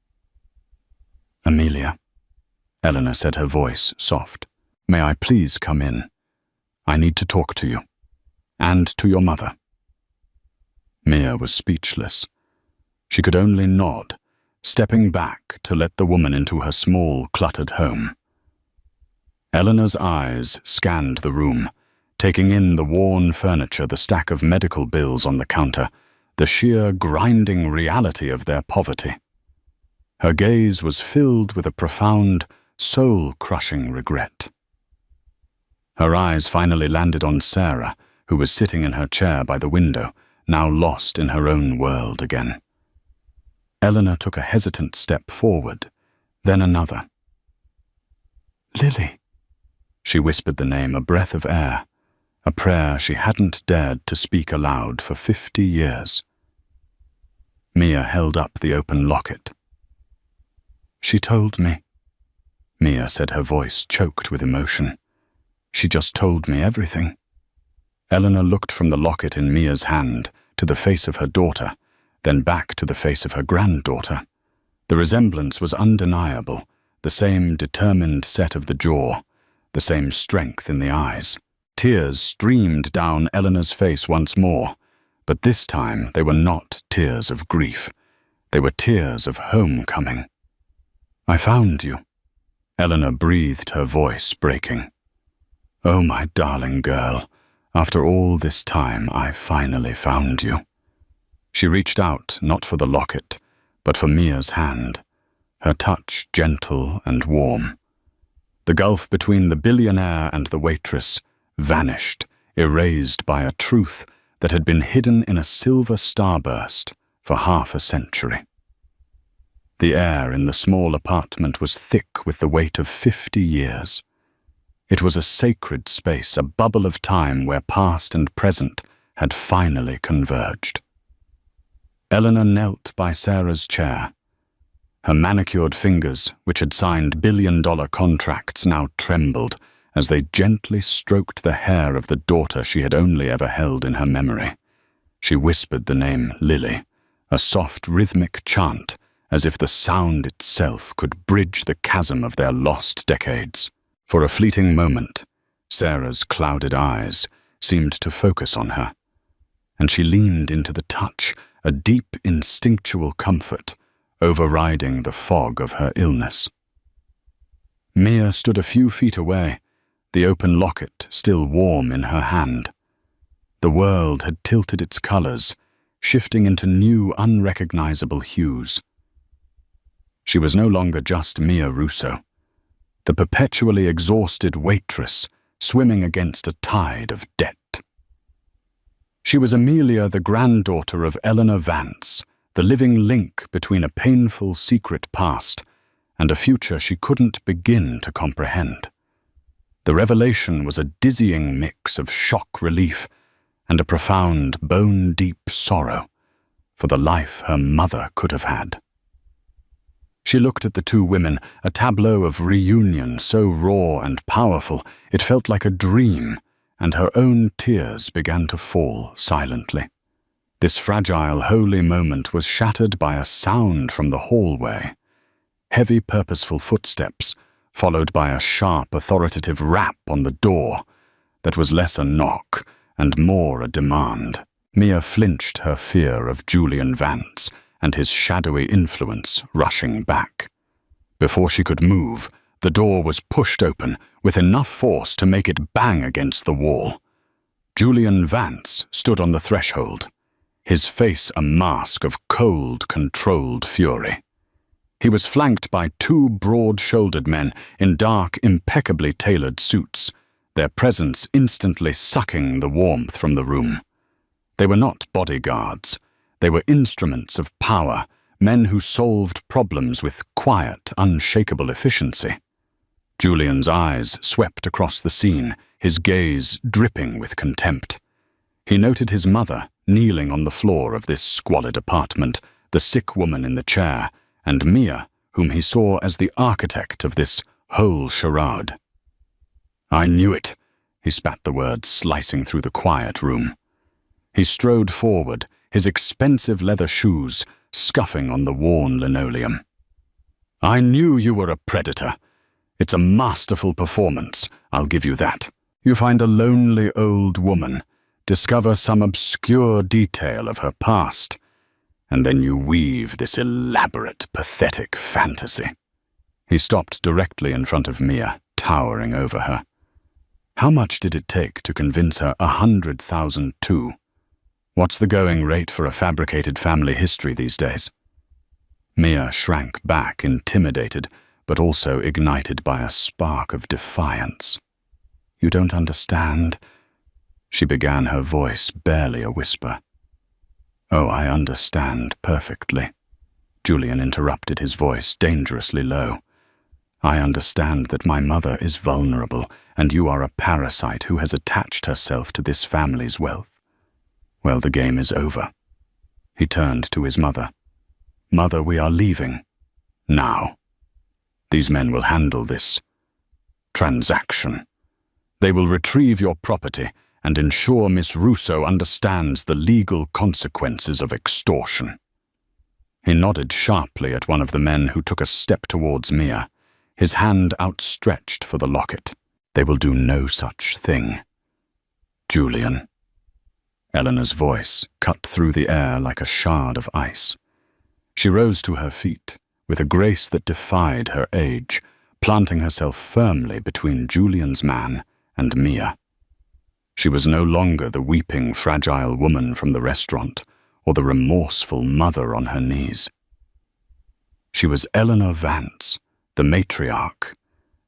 Amelia, Eleanor said, her voice soft. May I please come in? I need to talk to you. And to your mother. Mia was speechless. She could only nod, stepping back to let the woman into her small, cluttered home. Eleanor's eyes scanned the room, taking in the worn furniture, the stack of medical bills on the counter, the sheer grinding reality of their poverty. Her gaze was filled with a profound, soul-crushing regret. Her eyes finally landed on Sarah, who was sitting in her chair by the window, now lost in her own world again. Eleanor took a hesitant step forward, then another. Lily. She whispered the name, a breath of air, a prayer she hadn't dared to speak aloud for 50 years. Mia held up the open locket. She told me, Mia said, her voice choked with emotion. She just told me everything. Eleanor looked from the locket in Mia's hand to the face of her daughter, then back to the face of her granddaughter. The resemblance was undeniable, the same determined set of the jaw, the same strength in the eyes. Tears streamed down Eleanor's face once more, but this time they were not tears of grief. They were tears of homecoming. I found you. Eleanor breathed, her voice breaking. Oh, my darling girl, after all this time, I finally found you. She reached out, not for the locket, but for Mia's hand, her touch gentle and warm. The gulf between the billionaire and the waitress vanished, erased by a truth that had been hidden in a silver starburst for half a century. The air in the small apartment was thick with the weight of 50 years. It was a sacred space, a bubble of time where past and present had finally converged. Eleanor knelt by Sarah's chair. Her manicured fingers, which had signed billion-dollar contracts, now trembled as they gently stroked the hair of the daughter she had only ever held in her memory. She whispered the name Lily, a soft rhythmic chant, as if the sound itself could bridge the chasm of their lost decades. For a fleeting moment, Sarah's clouded eyes seemed to focus on her, and she leaned into the touch, a deep instinctual comfort overriding the fog of her illness. Mia stood a few feet away, the open locket still warm in her hand. The world had tilted its colors, shifting into new, unrecognizable hues. She was no longer just Mia Russo, the perpetually exhausted waitress swimming against a tide of debt. She was Amelia, the granddaughter of Eleanor Vance, the living link between a painful secret past and a future she couldn't begin to comprehend. The revelation was a dizzying mix of shock relief and a profound, bone-deep sorrow for the life her mother could have had. She looked at the two women, a tableau of reunion so raw and powerful it felt like a dream, and her own tears began to fall silently. This fragile, holy moment was shattered by a sound from the hallway. Heavy, purposeful footsteps, followed by a sharp, authoritative rap on the door that was less a knock and more a demand. Mia flinched, her fear of Julian Vance and his shadowy influence rushing back. Before she could move, the door was pushed open with enough force to make it bang against the wall. Julian Vance stood on the threshold, his face a mask of cold, controlled fury. He was flanked by two broad-shouldered men in dark, impeccably tailored suits, their presence instantly sucking the warmth from the room. They were not bodyguards. They were instruments of power, men who solved problems with quiet, unshakable efficiency. Julian's eyes swept across the scene, his gaze dripping with contempt. He noted his mother kneeling on the floor of this squalid apartment, the sick woman in the chair, and Mia, whom he saw as the architect of this whole charade. "I knew it," he spat the words slicing through the quiet room. He strode forward, his expensive leather shoes scuffing on the worn linoleum. "I knew you were a predator. It's a masterful performance, I'll give you that. You find a lonely old woman, discover some obscure detail of her past, and then you weave this elaborate, pathetic fantasy." He stopped directly in front of Mia, towering over her. How much did it take to convince her 100,000 too? What's the going rate for a fabricated family history these days? Mia shrank back, intimidated, but also ignited by a spark of defiance. "You don't understand," she began, her voice barely a whisper. "Oh, I understand perfectly," Julian interrupted, his voice dangerously low. "I understand that my mother is vulnerable, and you are a parasite who has attached herself to this family's wealth. Well, the game is over." He turned to his mother. "Mother, we are leaving. Now. These men will handle this transaction. They will retrieve your property and ensure Miss Russo understands the legal consequences of extortion." He nodded sharply at one of the men who took a step towards Mia, his hand outstretched for the locket. "They will do no such thing. Julian." Eleanor's voice cut through the air like a shard of ice. She rose to her feet with a grace that defied her age, planting herself firmly between Julian's man and Mia. She was no longer the weeping, fragile woman from the restaurant or the remorseful mother on her knees. She was Eleanor Vance, the matriarch,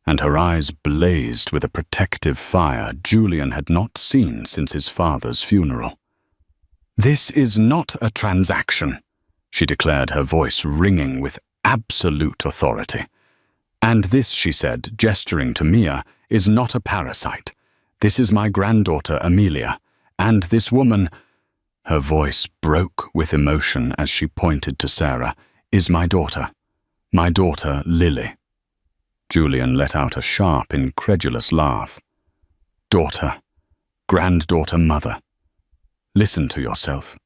and her eyes blazed with a protective fire Julian had not seen since his father's funeral. "This is not a transaction," she declared, her voice ringing with absolute authority. "And this," she said, gesturing to Mia, "is not a parasite. This is my granddaughter, Amelia, and this woman," her voice broke with emotion as she pointed to Sarah, "is my daughter Lily." Julian let out a sharp, incredulous laugh. "Daughter, granddaughter, mother. Listen to yourself.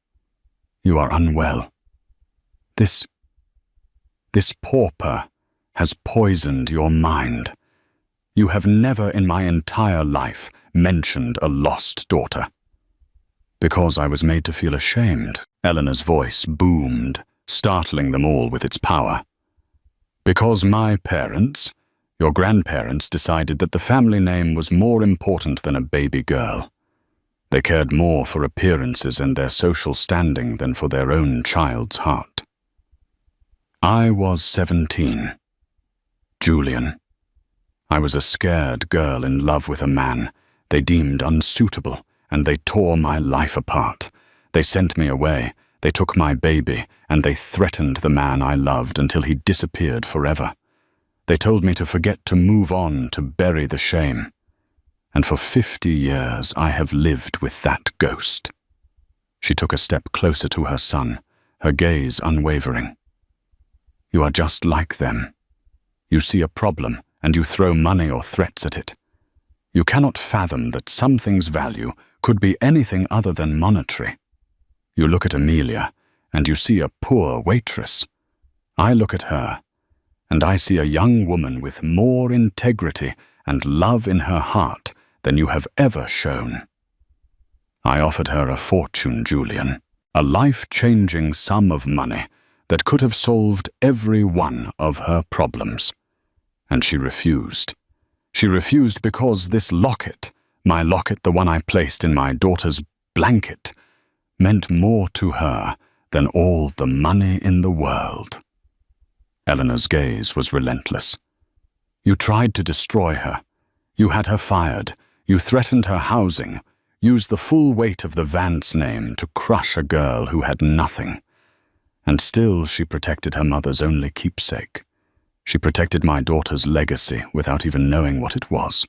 You are unwell. This pauper has poisoned your mind. You have never in my entire life mentioned a lost daughter." "Because I was made to feel ashamed," Eleanor's voice boomed, startling them all with its power. "Because my parents, your grandparents, decided that the family name was more important than a baby girl. They cared more for appearances and their social standing than for their own child's heart. I was 17. Julian. I was a scared girl in love with a man they deemed unsuitable, and they tore my life apart. They sent me away, they took my baby, and they threatened the man I loved until he disappeared forever. They told me to forget, to move on, to bury the shame. And for 50 years I have lived with that ghost." She took a step closer to her son, her gaze unwavering. "You are just like them. You see a problem, and you throw money or threats at it. You cannot fathom that something's value could be anything other than monetary. You look at Amelia, and you see a poor waitress. I look at her, and I see a young woman with more integrity and love in her heart than you have ever shown. I offered her a fortune, Julian, a life-changing sum of money that could have solved every one of her problems. And she refused. She refused because this locket, my locket, the one I placed in my daughter's blanket, meant more to her than all the money in the world." Eleanor's gaze was relentless. "You tried to destroy her. You had her fired. You threatened her housing, used the full weight of the Vance name to crush a girl who had nothing. And still she protected her mother's only keepsake. She protected my daughter's legacy without even knowing what it was."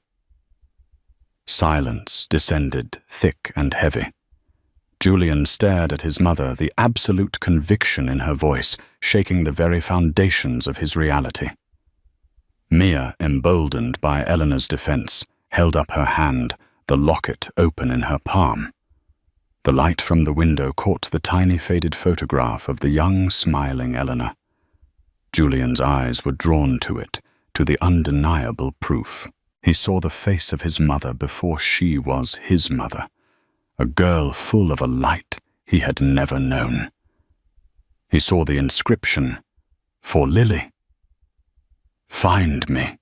Silence descended, thick and heavy. Julian stared at his mother, the absolute conviction in her voice shaking the very foundations of his reality. Mia, emboldened by Eleanor's defense, held up her hand, the locket open in her palm. The light from the window caught the tiny faded photograph of the young, smiling Eleanor. Julian's eyes were drawn to it, to the undeniable proof. He saw the face of his mother before she was his mother, a girl full of a light he had never known. He saw the inscription, "For Lily. Find me."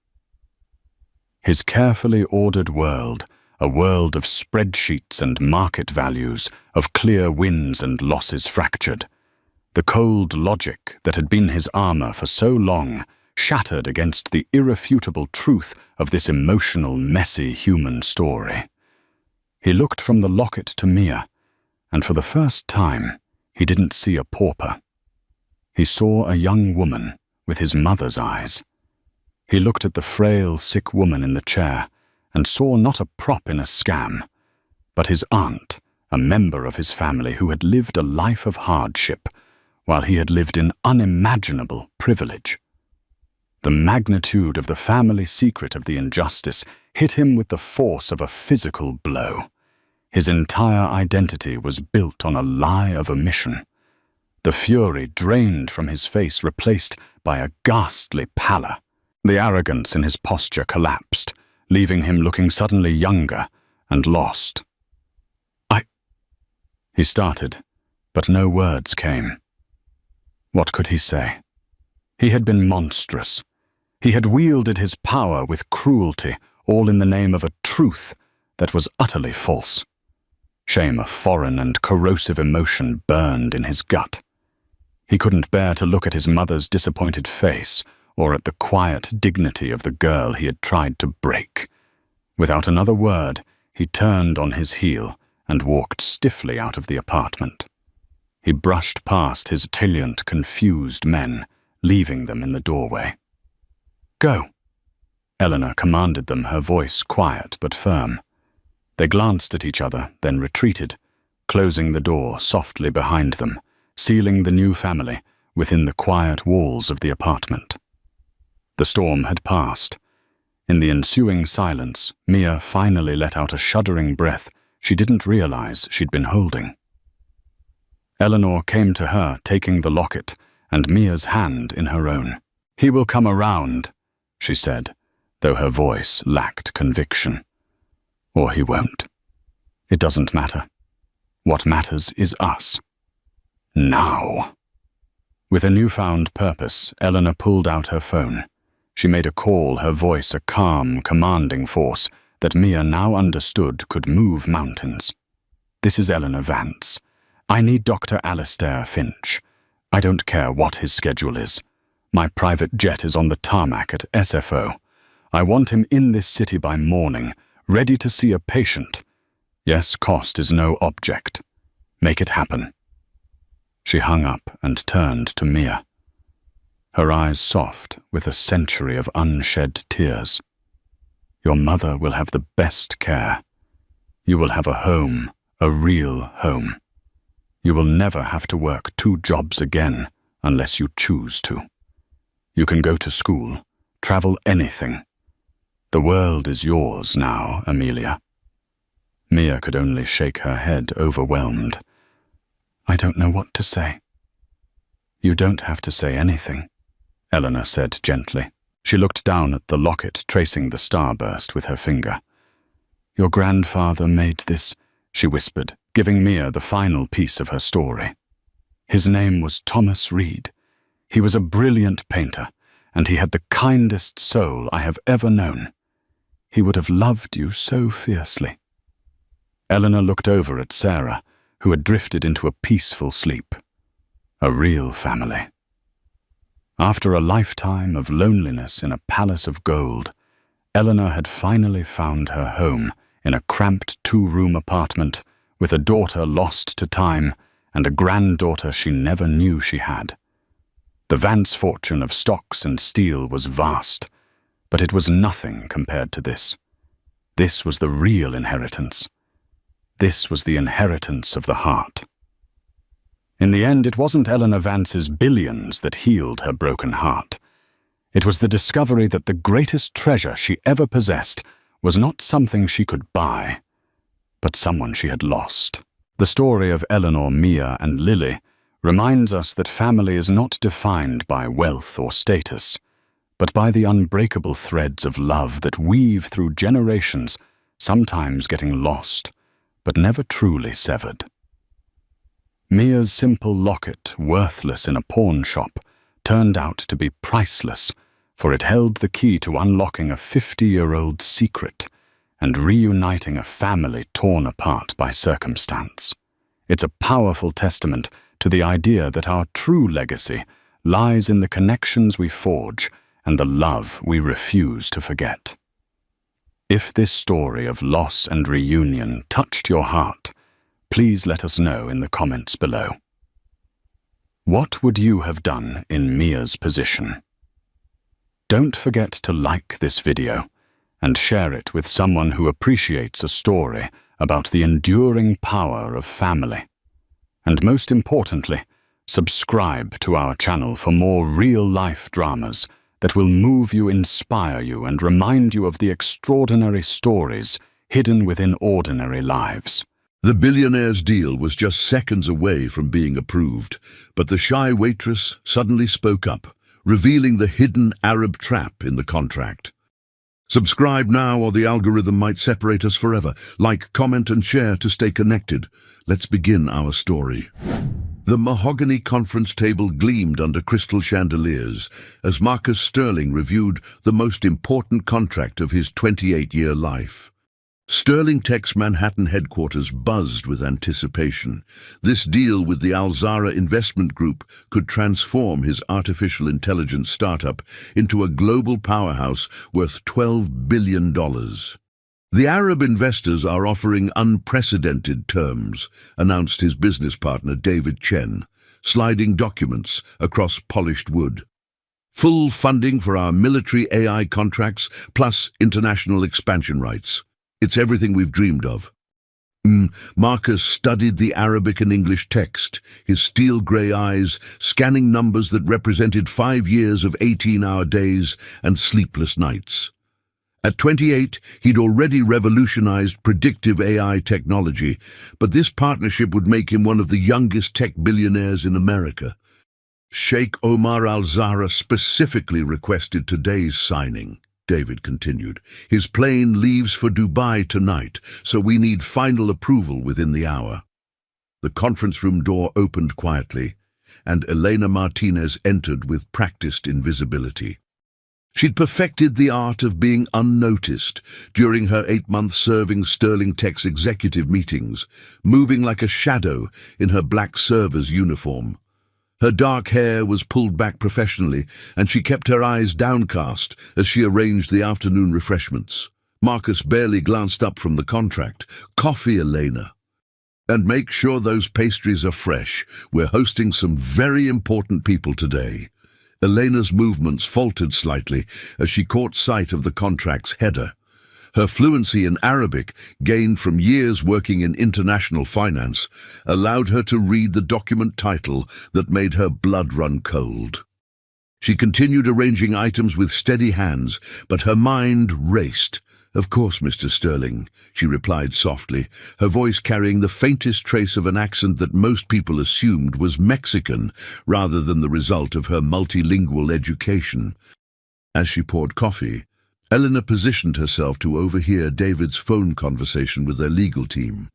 His carefully ordered world, a world of spreadsheets and market values, of clear wins and losses fractured. The cold logic that had been his armor for so long shattered against the irrefutable truth of this emotional, messy human story. He looked from the locket to Mia, and for the first time, he didn't see a pauper. He saw a young woman with his mother's eyes. He looked at the frail, sick woman in the chair and saw not a prop in a scam, but his aunt, a member of his family who had lived a life of hardship, while he had lived in unimaginable privilege. The magnitude of the family secret of the injustice hit him with the force of a physical blow. His entire identity was built on a lie of omission. The fury drained from his face, replaced by a ghastly pallor. The arrogance in his posture collapsed, leaving him looking suddenly younger and lost. He started, but no words came. What could he say? He had been monstrous. He had wielded his power with cruelty, all in the name of a truth that was utterly false. Shame, a foreign and corrosive emotion, burned in his gut. He couldn't bear to look at his mother's disappointed face or at the quiet dignity of the girl he had tried to break. Without another word, he turned on his heel and walked stiffly out of the apartment. He brushed past his trilliant, confused men, leaving them in the doorway. "Go," Eleanor commanded them, her voice quiet but firm. They glanced at each other, then retreated, closing the door softly behind them, sealing the new family within the quiet walls of the apartment. The storm had passed. In the ensuing silence, Mia finally let out a shuddering breath she didn't realize she'd been holding. Eleanor came to her, taking the locket and Mia's hand in her own. "He will come around," she said, though her voice lacked conviction. "Or he won't. It doesn't matter. What matters is us. Now." With a newfound purpose, Eleanor pulled out her phone. She made a call, her voice a calm, commanding force that Mia now understood could move mountains. "This is Eleanor Vance. I need Dr. Alistair Finch. I don't care what his schedule is. My private jet is on the tarmac at SFO. I want him in this city by morning, ready to see a patient. Yes, cost is no object. Make it happen." She hung up and turned to Mia, her eyes soft with a century of unshed tears. "Your mother will have the best care. You will have a home, a real home. You will never have to work 2 jobs again unless you choose to. You can go to school, travel anything. The world is yours now, Amelia." Mia could only shake her head, overwhelmed. "I don't know what to say." "You don't have to say anything," Eleanor said gently. She looked down at the locket, tracing the starburst with her finger. "Your grandfather made this," she whispered, giving Mia the final piece of her story. "His name was Thomas Reed. He was a brilliant painter, and he had the kindest soul I have ever known. He would have loved you so fiercely." Eleanor looked over at Sarah, who had drifted into a peaceful sleep. A real family. After a lifetime of loneliness in a palace of gold, Eleanor had finally found her home in a cramped 2-room apartment with a daughter lost to time and a granddaughter she never knew she had. The Vance fortune of stocks and steel was vast, but it was nothing compared to this. This was the real inheritance. This was the inheritance of the heart. In the end, it wasn't Eleanor Vance's billions that healed her broken heart. It was the discovery that the greatest treasure she ever possessed was not something she could buy, but someone she had lost. The story of Eleanor, Mia, and Lily reminds us that family is not defined by wealth or status, but by the unbreakable threads of love that weave through generations, sometimes getting lost, but never truly severed. Mia's simple locket, worthless in a pawn shop, turned out to be priceless, for it held the key to unlocking a 50-year-old secret and reuniting a family torn apart by circumstance. It's a powerful testament to the idea that our true legacy lies in the connections we forge and the love we refuse to forget. If this story of loss and reunion touched your heart, please let us know in the comments below. What would you have done in Mia's position? Don't forget to like this video and share it with someone who appreciates a story about the enduring power of family. And most importantly, subscribe to our channel for more real-life dramas that will move you, inspire you, and remind you of the extraordinary stories hidden within ordinary lives. The Billionaire's deal was just seconds away from being approved, but the shy waitress suddenly spoke up, revealing the hidden Arab trap in the contract. Subscribe now or the algorithm might separate us forever. Like, comment and share to stay connected. Let's begin our story. The mahogany conference table gleamed under crystal chandeliers as Marcus Sterling reviewed the most important contract of his 28-year life. Sterling Tech's Manhattan headquarters buzzed with anticipation. This deal with the Al-Zahra investment group could transform his artificial intelligence startup into a global powerhouse worth $12 billion. The Arab investors are offering unprecedented terms, announced his business partner David Chen, sliding documents across polished wood. Full funding for our military AI contracts, plus international expansion rights. It's everything we've dreamed of. Marcus studied the Arabic and English text, his steel-grey eyes scanning numbers that represented 5 years of 18-hour days and sleepless nights. At 28, he'd already revolutionized predictive AI technology, but this partnership would make him one of the youngest tech billionaires in America. Sheikh Omar Al-Zahra specifically requested today's signing, David continued. His plane leaves for Dubai tonight, so we need final approval within the hour. The conference room door opened quietly, and Elena Martinez entered with practiced invisibility. She'd perfected the art of being unnoticed during her 8-month serving Sterling Tech's executive meetings, moving like a shadow in her black server's uniform. Her dark hair was pulled back professionally, and she kept her eyes downcast as she arranged the afternoon refreshments. Marcus barely glanced up from the contract. "Coffee, Elena. And make sure those pastries are fresh. We're hosting some very important people today." Elena's movements faltered slightly as she caught sight of the contract's header. Her fluency in Arabic, gained from years working in international finance, allowed her to read the document title that made her blood run cold. She continued arranging items with steady hands, but her mind raced. "Of course, Mr. Sterling," she replied softly, her voice carrying the faintest trace of an accent that most people assumed was Mexican rather than the result of her multilingual education. As she poured coffee, Eleanor positioned herself to overhear David's phone conversation with their legal team.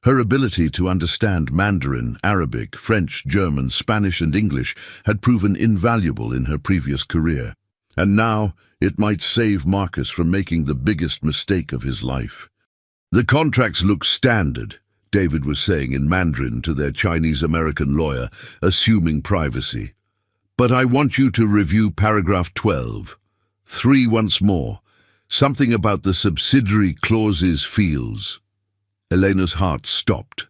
Her ability to understand Mandarin, Arabic, French, German, Spanish, and English had proven invaluable in her previous career. And now it might save Marcus from making the biggest mistake of his life. "The contracts look standard," David was saying in Mandarin to their Chinese-American lawyer, assuming privacy. "But I want you to review paragraph 12. 3 once more. Something about the subsidiary clauses feels." Elena's heart stopped.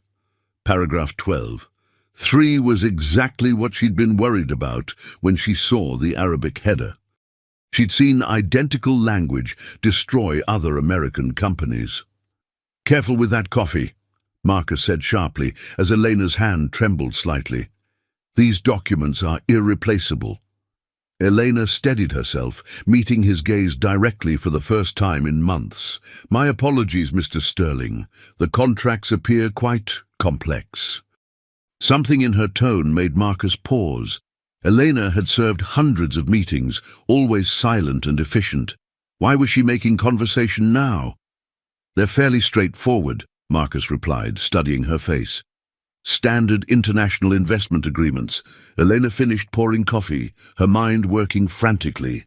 Paragraph 12. 3 was exactly what she'd been worried about when she saw the Arabic header. She'd seen identical language destroy other American companies. "Careful with that coffee," Marcus said sharply as Elena's hand trembled slightly. "These documents are irreplaceable." Elena steadied herself, meeting his gaze directly for the first time in months. "My apologies, Mr. Sterling. The contracts appear quite complex." Something in her tone made Marcus pause. Elena had served hundreds of meetings, always silent and efficient. Why was she making conversation now? "They're fairly straightforward," Marcus replied, studying her face. "Standard international investment agreements." Elena finished pouring coffee, her mind working frantically.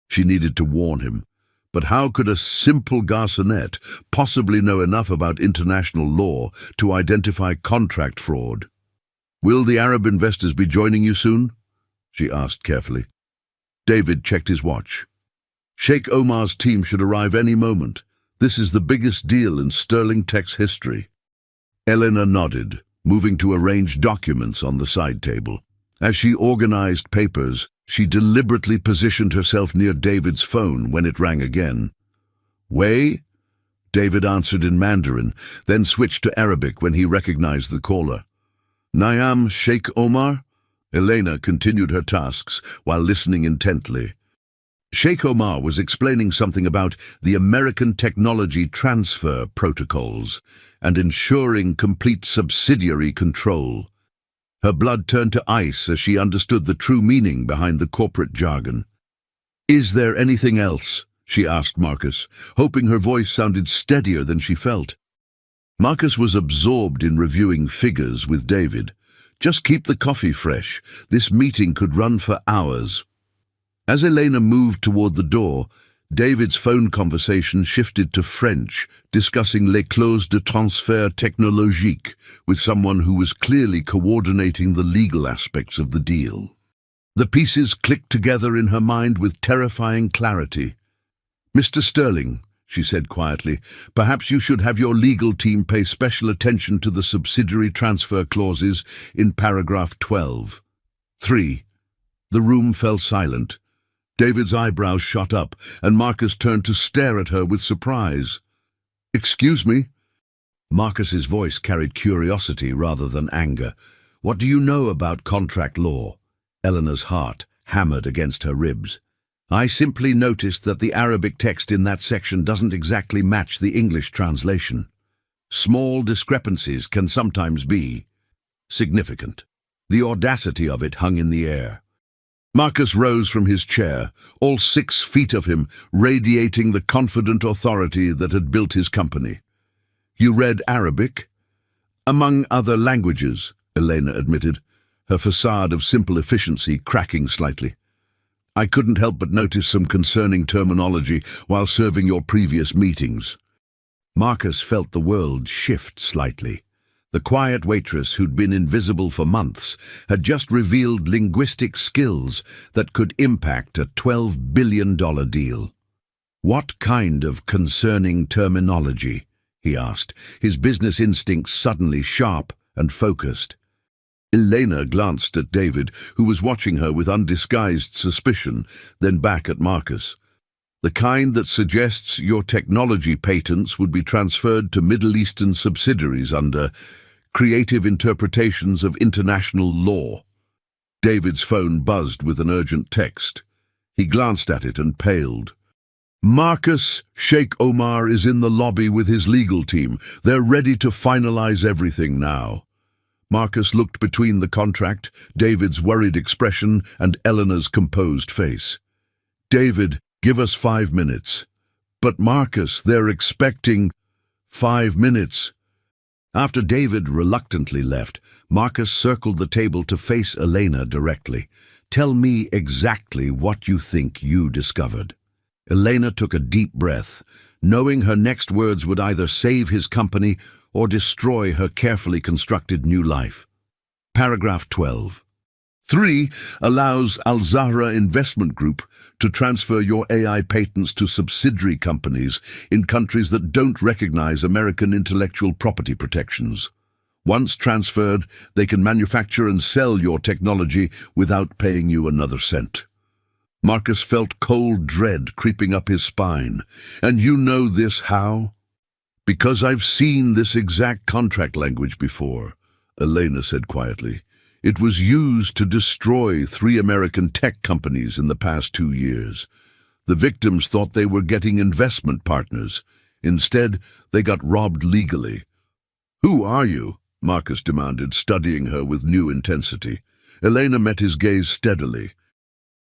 She needed to warn him. But how could a simple garçonette possibly know enough about international law to identify contract fraud? "Will the Arab investors be joining you soon?" she asked carefully. David checked his watch. "Sheikh Omar's team should arrive any moment. This is the biggest deal in Sterling Tech's history." Elena nodded, moving to arrange documents on the side table. As she organized papers, she deliberately positioned herself near David's phone when it rang again. "Wei?" David answered in Mandarin, then switched to Arabic when he recognized the caller. "Nayam Sheikh Omar?" Elena continued her tasks while listening intently. Sheikh Omar was explaining something about the American technology transfer protocols and ensuring complete subsidiary control. Her blood turned to ice as she understood the true meaning behind the corporate jargon. "Is there anything else?" she asked Marcus, hoping her voice sounded steadier than she felt. Marcus was absorbed in reviewing figures with David. "Just keep the coffee fresh. This meeting could run for hours." As Elena moved toward the door, David's phone conversation shifted to French, discussing les clauses de transfert technologique with someone who was clearly coordinating the legal aspects of the deal. The pieces clicked together in her mind with terrifying clarity. "Mr. Sterling," she said quietly, "perhaps you should have your legal team pay special attention to the subsidiary transfer clauses in paragraph 12. 3. The room fell silent. David's eyebrows shot up, and Marcus turned to stare at her with surprise. "Excuse me?" Marcus's voice carried curiosity rather than anger. "What do you know about contract law?" Eleanor's heart hammered against her ribs. "I simply noticed that the Arabic text in that section doesn't exactly match the English translation. Small discrepancies can sometimes be significant." The audacity of it hung in the air. Marcus rose from his chair, all 6 feet of him radiating the confident authority that had built his company. "You read Arabic?" "Among other languages," Elena admitted, her facade of simple efficiency cracking slightly. "I couldn't help but notice some concerning terminology while serving your previous meetings." Marcus felt the world shift slightly. The quiet waitress who'd been invisible for months had just revealed linguistic skills that could impact a $12 billion deal. "What kind of concerning terminology?" he asked, his business instincts suddenly sharp and focused. Elena glanced at David, who was watching her with undisguised suspicion, then back at Marcus. "The kind that suggests your technology patents would be transferred to Middle Eastern subsidiaries under creative interpretations of international law." David's phone buzzed with an urgent text. He glanced at it and paled. "Marcus, Sheikh Omar is in the lobby with his legal team. They're ready to finalize everything now." Marcus looked between the contract, David's worried expression, and Eleanor's composed face. "David, give us 5 minutes." "But Marcus, they're expecting—" "5 minutes." After David reluctantly left, Marcus circled the table to face Elena directly. "Tell me exactly what you think you discovered." Elena took a deep breath, knowing her next words would either save his company or destroy her carefully constructed new life. Paragraph 12. 3 allows Al-Zahra Investment Group to transfer your AI patents to subsidiary companies in countries that don't recognize American intellectual property protections. Once transferred, they can manufacture and sell your technology without paying you another cent. Marcus felt cold dread creeping up his spine. "And you know this how?" "Because I've seen this exact contract language before," Elena said quietly. "It was used to destroy 3 American tech companies in the past 2 years. The victims thought they were getting investment partners. Instead, they got robbed legally." "Who are you?" Marcus demanded, studying her with new intensity. Elena met his gaze steadily.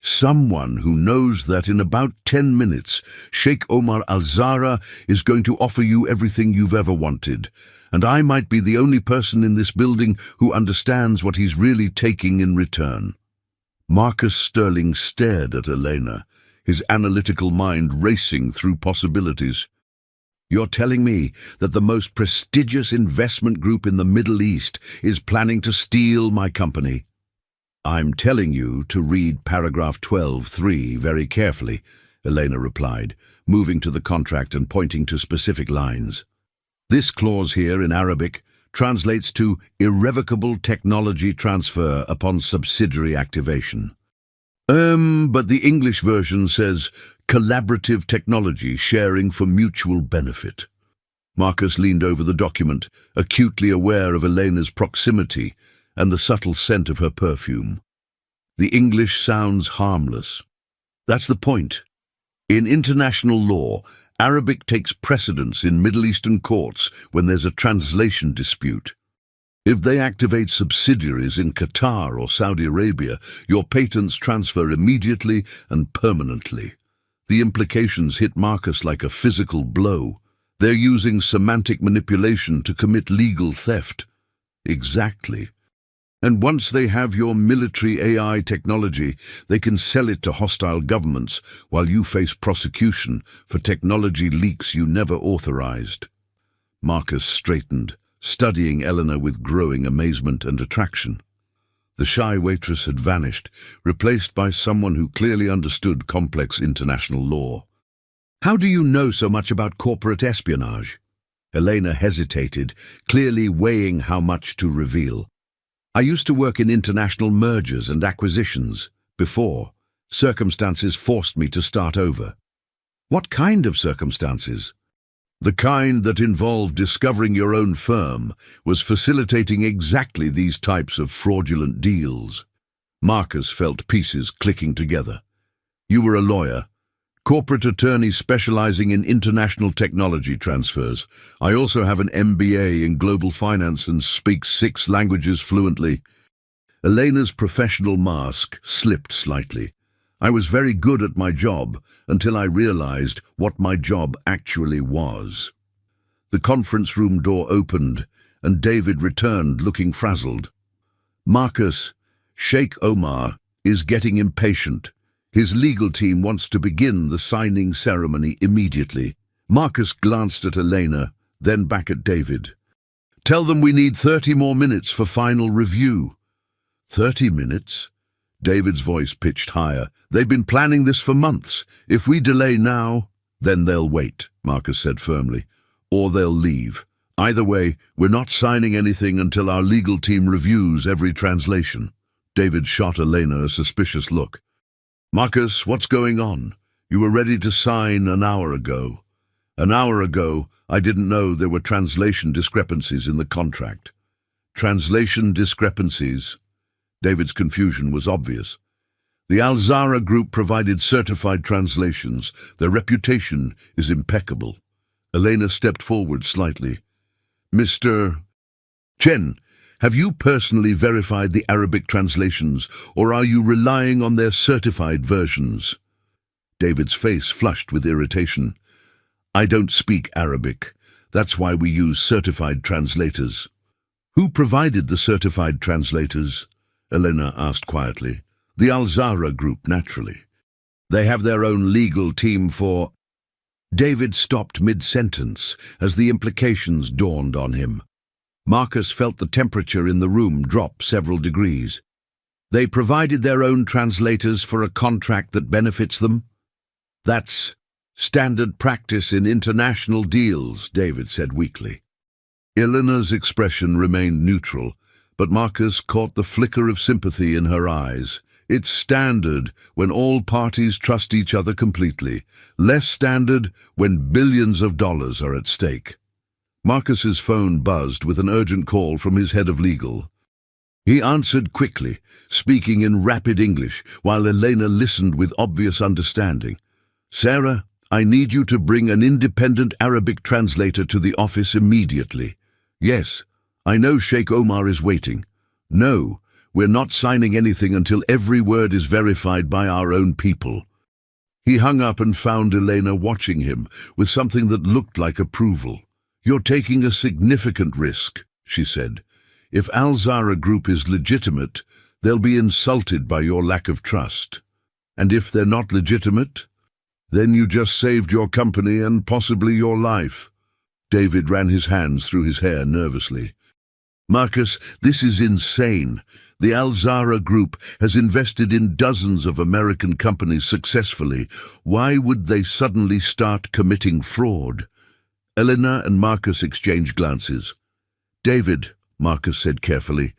"Someone who knows that in about 10 minutes, Sheikh Omar Al-Zahra is going to offer you everything you've ever wanted, and I might be the only person in this building who understands what he's really taking in return." Marcus Sterling stared at Elena, his analytical mind racing through possibilities. "You're telling me that the most prestigious investment group in the Middle East is planning to steal my company?" "I'm telling you to read paragraph 12(3) very carefully," Elena replied, moving to the contract and pointing to specific lines. "This clause here in Arabic translates to irrevocable technology transfer upon subsidiary activation." But the English version says collaborative technology sharing for mutual benefit." Marcus leaned over the document, acutely aware of Elena's proximity and the subtle scent of her perfume. "The English sounds harmless. That's the point. In international law, Arabic takes precedence in Middle Eastern courts when there's a translation dispute. If they activate subsidiaries in Qatar or Saudi Arabia, your patents transfer immediately and permanently." The implications hit Marcus like a physical blow. They're using semantic manipulation to commit legal theft. Exactly. And once they have your military AI technology, they can sell it to hostile governments while you face prosecution for technology leaks you never authorized. Marcus straightened, studying Eleanor with growing amazement and attraction. The shy waitress had vanished, replaced by someone who clearly understood complex international law. "How do you know so much about corporate espionage?" Elena hesitated, clearly weighing how much to reveal. "I used to work in international mergers and acquisitions. Before, circumstances forced me to start over." "What kind of circumstances?" "The kind that involved discovering your own firm was facilitating exactly these types of fraudulent deals." Marcus felt pieces clicking together. "You were a lawyer, corporate attorney specializing in international technology transfers. I also have an MBA in global finance and speak 6 languages fluently." Elena's professional mask slipped slightly. "I was very good at my job until I realized what my job actually was." The conference room door opened, and David returned looking frazzled. "Marcus, Sheikh Omar is getting impatient. His legal team wants to begin the signing ceremony immediately." Marcus glanced at Elena, then back at David. "Tell them we need 30 more minutes for final review." 30 minutes? David's voice pitched higher. "They've been planning this for months. If we delay now, then they'll wait," Marcus said firmly. "Or they'll leave. Either way, we're not signing anything until our legal team reviews every translation." David shot Elena a suspicious look. "Marcus, what's going on? You were ready to sign an hour ago." "An hour ago, I didn't know there were translation discrepancies in the contract." "Translation discrepancies?" David's confusion was obvious. "The Al-Zahra Group provided certified translations. Their reputation is impeccable." Elena stepped forward slightly. "Mr. Chen, have you personally verified the Arabic translations, or are you relying on their certified versions?" David's face flushed with irritation. "I don't speak Arabic. That's why we use certified translators." "Who provided the certified translators?" Elena asked quietly. "The Al-Zahra Group, naturally. They have their own legal team for—" David stopped mid-sentence as the implications dawned on him. Marcus felt the temperature in the room drop several degrees. "They provided their own translators for a contract that benefits them?" "That's standard practice in international deals," David said weakly. Elena's expression remained neutral, but Marcus caught the flicker of sympathy in her eyes. "It's standard when all parties trust each other completely. Less standard when billions of dollars are at stake." Marcus's phone buzzed with an urgent call from his head of legal. He answered quickly, speaking in rapid English, while Elena listened with obvious understanding. "Sarah, I need you to bring an independent Arabic translator to the office immediately." "Yes, I know Sheikh Omar is waiting." "No, we're not signing anything until every word is verified by our own people." He hung up and found Elena watching him with something that looked like approval. "You're taking a significant risk," she said. "If Al-Zahra Group is legitimate, they'll be insulted by your lack of trust. And if they're not legitimate, then you just saved your company and possibly your life." David ran his hands through his hair nervously. "Marcus, this is insane. The Al-Zahra Group has invested in dozens of American companies successfully. Why would they suddenly start committing fraud?" Elena and Marcus exchanged glances. "David," Marcus said carefully,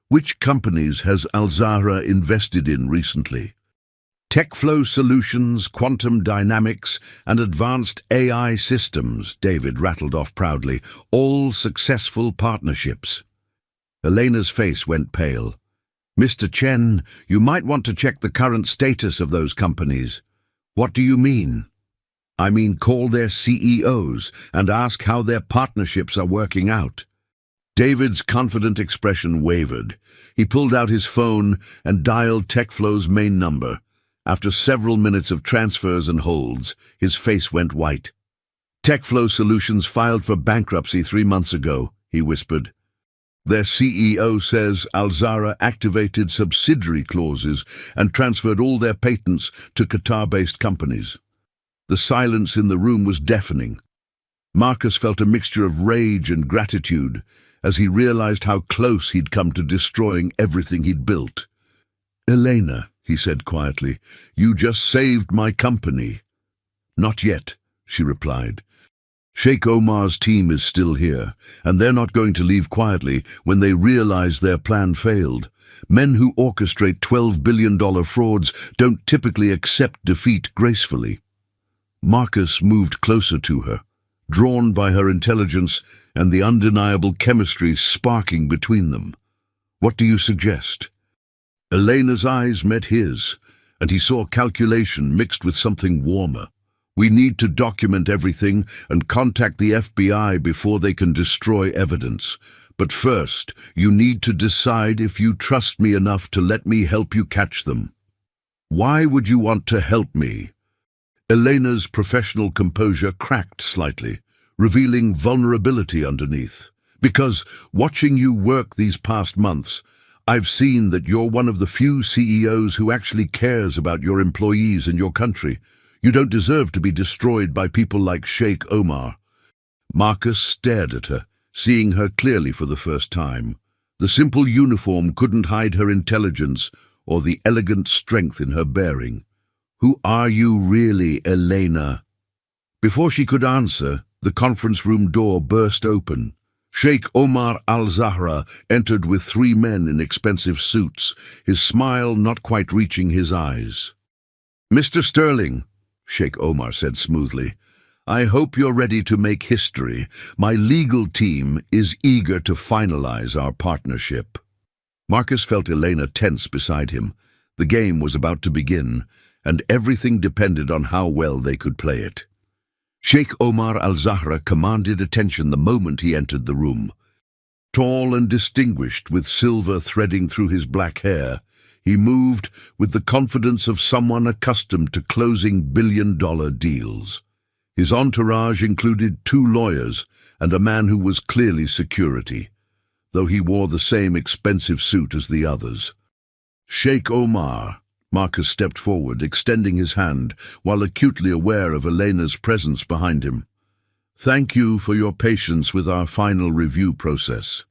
"which companies has Al-Zahra invested in recently?" "TechFlow Solutions, Quantum Dynamics, and Advanced AI Systems," David rattled off proudly. "All successful partnerships." Elena's face went pale. "Mr. Chen, you might want to check the current status of those companies." "What do you mean?" "I mean call their CEOs and ask how their partnerships are working out." David's confident expression wavered. He pulled out his phone and dialed TechFlow's main number. After several minutes of transfers and holds, his face went white. "TechFlow Solutions filed for bankruptcy 3 months ago," he whispered. Their CEO says Al-Zahra activated subsidiary clauses and transferred all their patents to Qatar-based companies. The silence in the room was deafening. Marcus felt a mixture of rage and gratitude as he realized how close he'd come to destroying everything he'd built. "Elena," he said quietly, "you just saved my company." "Not yet," she replied. "Sheikh Omar's team is still here, and they're not going to leave quietly when they realize their plan failed. Men who orchestrate $12 billion frauds don't typically accept defeat gracefully." Marcus moved closer to her, drawn by her intelligence and the undeniable chemistry sparking between them. "What do you suggest?" Elena's eyes met his, and he saw calculation mixed with something warmer. "We need to document everything and contact the FBI before they can destroy evidence. But first, you need to decide if you trust me enough to let me help you catch them." "Why would you want to help me?" Elena's professional composure cracked slightly, revealing vulnerability underneath. "Because watching you work these past months, I've seen that you're one of the few CEOs who actually cares about your employees and your country. You don't deserve to be destroyed by people like Sheikh Omar." Marcus stared at her, seeing her clearly for the first time. The simple uniform couldn't hide her intelligence or the elegant strength in her bearing. "Who are you really, Elena?" Before she could answer, the conference room door burst open. Sheikh Omar Al-Zahra entered with 3 men in expensive suits, his smile not quite reaching his eyes. "Mr. Sterling," Sheikh Omar said smoothly, "I hope you're ready to make history. My legal team is eager to finalize our partnership." Marcus felt Elena tense beside him. The game was about to begin, and everything depended on how well they could play it. Sheikh Omar Al-Zahra commanded attention the moment he entered the room. Tall and distinguished, with silver threading through his black hair, he moved with the confidence of someone accustomed to closing billion-dollar deals. His entourage included 2 lawyers and a man who was clearly security, though he wore the same expensive suit as the others. "Sheikh Omar," Marcus stepped forward, extending his hand, while acutely aware of Elena's presence behind him. "Thank you for your patience with our final review process."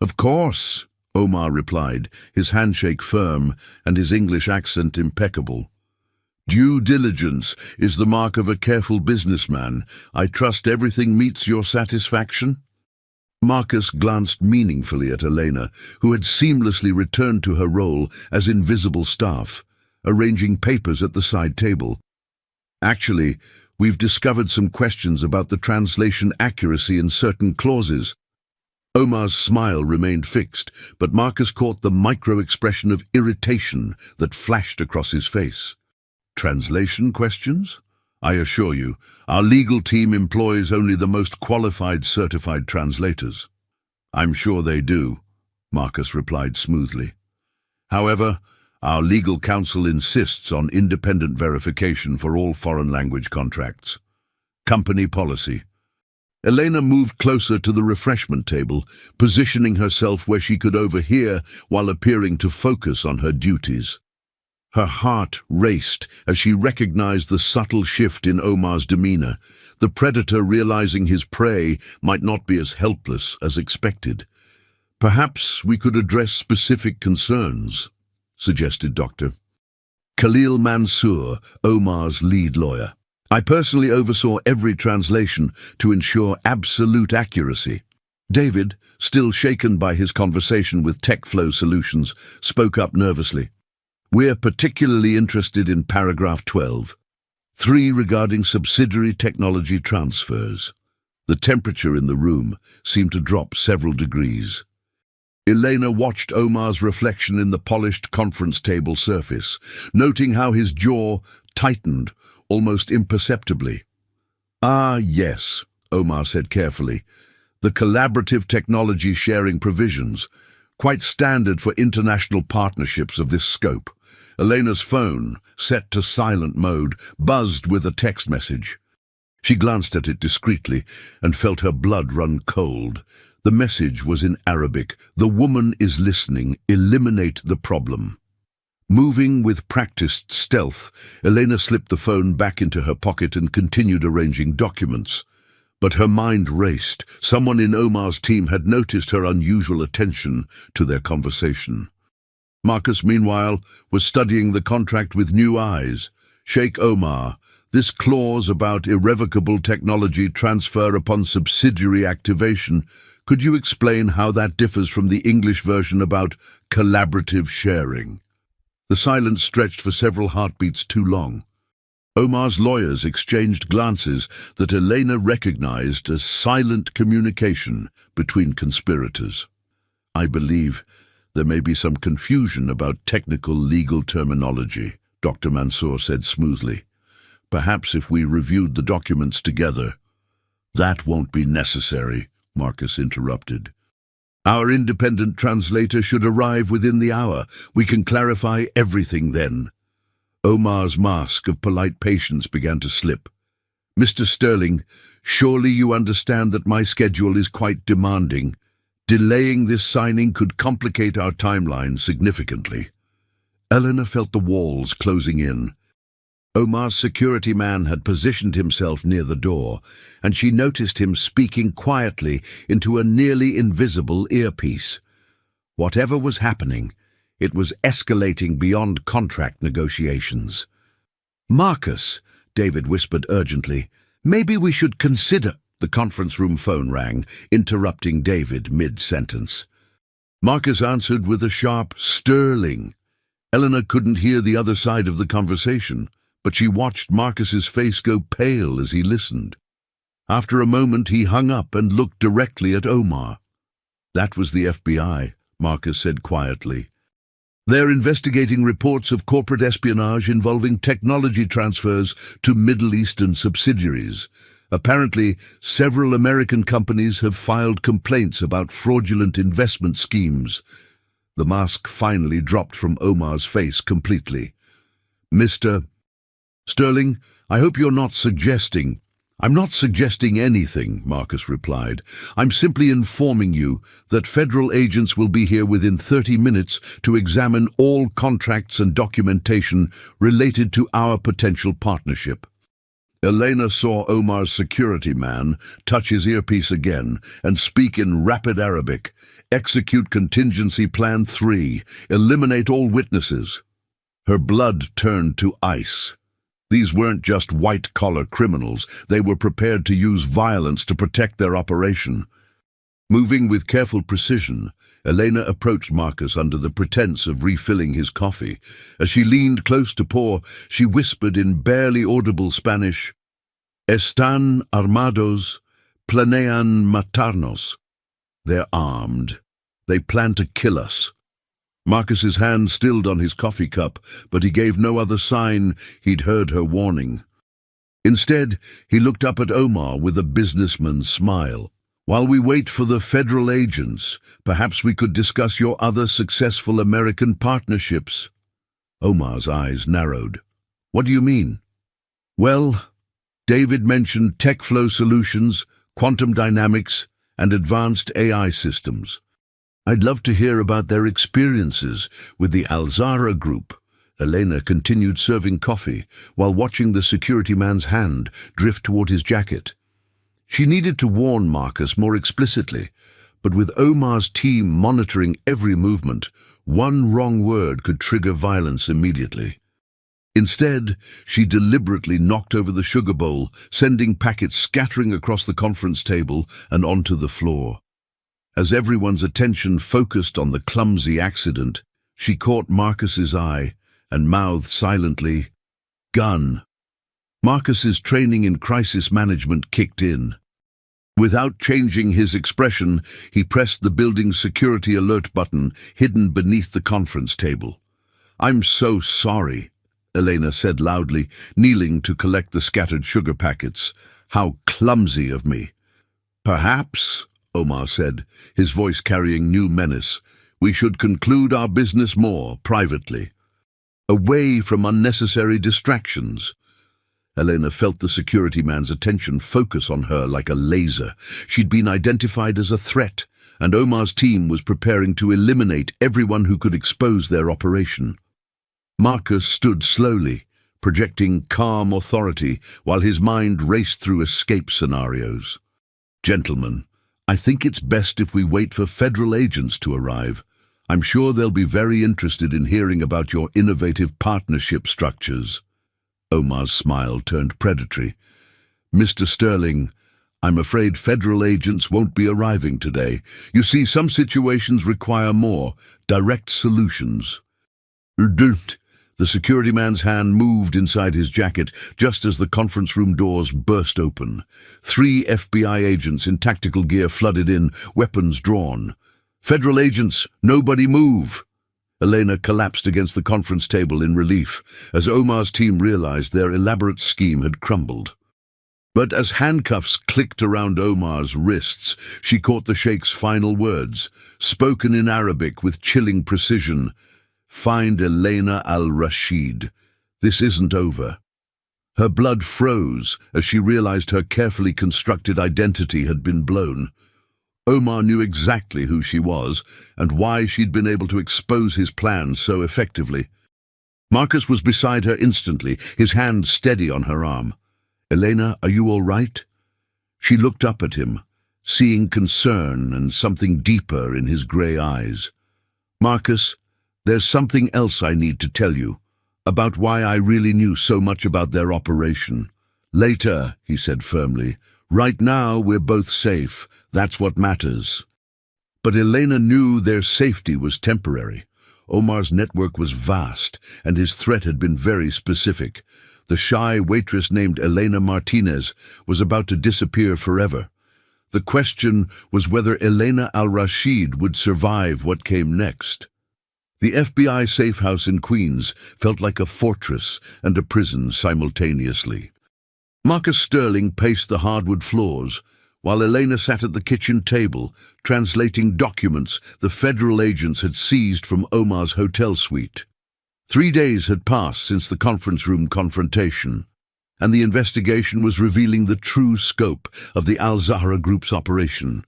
"Of course," Omar replied, his handshake firm and his English accent impeccable. "Due diligence is the mark of a careful businessman. I trust everything meets your satisfaction?" Marcus glanced meaningfully at Elena, who had seamlessly returned to her role as invisible staff, arranging papers at the side table. "Actually, we've discovered some questions about the translation accuracy in certain clauses." Omar's smile remained fixed, but Marcus caught the micro-expression of irritation that flashed across his face. "Translation questions? I assure you, our legal team employs only the most qualified certified translators." "I'm sure they do," Marcus replied smoothly. "However, our legal counsel insists on independent verification for all foreign language contracts. Company policy." Elena moved closer to the refreshment table, positioning herself where she could overhear while appearing to focus on her duties. Her heart raced as she recognized the subtle shift in Omar's demeanor, the predator realizing his prey might not be as helpless as expected. "Perhaps we could address specific concerns," suggested Dr. Khalil Mansour, Omar's lead lawyer. "I personally oversaw every translation to ensure absolute accuracy." David, still shaken by his conversation with TechFlow Solutions, spoke up nervously. "We're particularly interested in paragraph 12, 3 regarding subsidiary technology transfers." The temperature in the room seemed to drop several degrees. Elena watched Omar's reflection in the polished conference table surface, noting how his jaw tightened almost imperceptibly. "Ah, yes," Omar said carefully. "The collaborative technology sharing provisions, quite standard for international partnerships of this scope." Elena's phone, set to silent mode, buzzed with a text message. She glanced at it discreetly and felt her blood run cold. The message was in Arabic. The woman is listening. Eliminate the problem. Moving with practiced stealth, Elena slipped the phone back into her pocket and continued arranging documents. But her mind raced. Someone in Omar's team had noticed her unusual attention to their conversation. Marcus, meanwhile, was studying the contract with new eyes. Sheikh Omar, this clause about irrevocable technology transfer upon subsidiary activation, could you explain how that differs from the English version about collaborative sharing? The silence stretched for several heartbeats too long. Omar's lawyers exchanged glances that Elena recognized as silent communication between conspirators. I believe there may be some confusion about technical legal terminology, Dr. Mansour said smoothly. Perhaps if we reviewed the documents together. That won't be necessary, Marcus interrupted. Our independent translator should arrive within the hour. We can clarify everything then. Omar's mask of polite patience began to slip. Mr. Sterling, surely you understand that my schedule is quite demanding. Delaying this signing could complicate our timeline significantly. Eleanor felt the walls closing in. Omar's security man had positioned himself near the door, and she noticed him speaking quietly into a nearly invisible earpiece. Whatever was happening, it was escalating beyond contract negotiations. Marcus, David whispered urgently, maybe we should consider. The conference room phone rang, interrupting David mid-sentence. Marcus answered with a sharp Sterling. Eleanor couldn't hear the other side of the conversation, but she watched Marcus's face go pale as he listened. After a moment, he hung up and looked directly at Omar. That was the FBI, Marcus said quietly. They're investigating reports of corporate espionage involving technology transfers to Middle Eastern subsidiaries. Apparently, several American companies have filed complaints about fraudulent investment schemes. The mask finally dropped from Omar's face completely. Mr. Sterling, I hope you're not suggesting. I'm not suggesting anything, Marcus replied. I'm simply informing you that federal agents will be here within 30 minutes to examine all contracts and documentation related to our potential partnership. Elena saw Omar's security man touch his earpiece again and speak in rapid Arabic. Execute contingency plan 3. Eliminate all witnesses. Her blood turned to ice. These weren't just white-collar criminals. They were prepared to use violence to protect their operation. Moving with careful precision, Elena approached Marcus under the pretense of refilling his coffee. As she leaned close to pour, she whispered in barely audible Spanish, Están armados, planean matarnos. They're armed. They plan to kill us. Marcus's hand stilled on his coffee cup, but he gave no other sign he'd heard her warning. Instead, he looked up at Omar with a businessman's smile. While we wait for the federal agents, perhaps we could discuss your other successful American partnerships. Omar's eyes narrowed. What do you mean? Well, David mentioned tech flow solutions, quantum dynamics, and advanced AI systems. I'd love to hear about their experiences with the Al-Zahra group. Elena continued serving coffee while watching the security man's hand drift toward his jacket. She needed to warn Marcus more explicitly, but with Omar's team monitoring every movement, one wrong word could trigger violence immediately. Instead, she deliberately knocked over the sugar bowl, sending packets scattering across the conference table and onto the floor. As everyone's attention focused on the clumsy accident, she caught Marcus's eye and mouthed silently, "Gun." Marcus's training in crisis management kicked in. Without changing his expression, he pressed the building's security alert button hidden beneath the conference table. "I'm so sorry," Elena said loudly, kneeling to collect the scattered sugar packets. "How clumsy of me." "Perhaps," Omar said, his voice carrying new menace, "we should conclude our business more privately, away from unnecessary distractions." Elena felt the security man's attention focus on her like a laser. She'd been identified as a threat, and Omar's team was preparing to eliminate everyone who could expose their operation. Marcus stood slowly, projecting calm authority while his mind raced through escape scenarios. "Gentlemen, I think it's best if we wait for federal agents to arrive. I'm sure they'll be very interested in hearing about your innovative partnership structures." Omar's smile turned predatory. "Mr. Sterling, I'm afraid federal agents won't be arriving today. You see, some situations require more direct solutions." The security man's hand moved inside his jacket just as the conference room doors burst open. 3 FBI agents in tactical gear flooded in, weapons drawn. "Federal agents, nobody move!" Elena collapsed against the conference table in relief as Omar's team realized their elaborate scheme had crumbled. But as handcuffs clicked around Omar's wrists, she caught the Sheikh's final words, spoken in Arabic with chilling precision. "Find Elena al-Rashid. This isn't over." Her blood froze as she realized her carefully constructed identity had been blown. Omar knew exactly who she was and why she'd been able to expose his plans so effectively. Marcus was beside her instantly, his hand steady on her arm. "Elena, are you all right?" She looked up at him, seeing concern and something deeper in his grey eyes. "Marcus, there's something else I need to tell you, about why I really knew so much about their operation." "Later," he said firmly. "Right now, we're both safe. That's what matters." But Elena knew their safety was temporary. Omar's network was vast, and his threat had been very specific. The shy waitress named Elena Martinez was about to disappear forever. The question was whether Elena al-Rashid would survive what came next. The FBI safe house in Queens felt like a fortress and a prison simultaneously. Marcus Sterling paced the hardwood floors, while Elena sat at the kitchen table, translating documents the federal agents had seized from Omar's hotel suite. 3 days had passed since the conference room confrontation, and the investigation was revealing the true scope of the Al-Zahra Group's operation.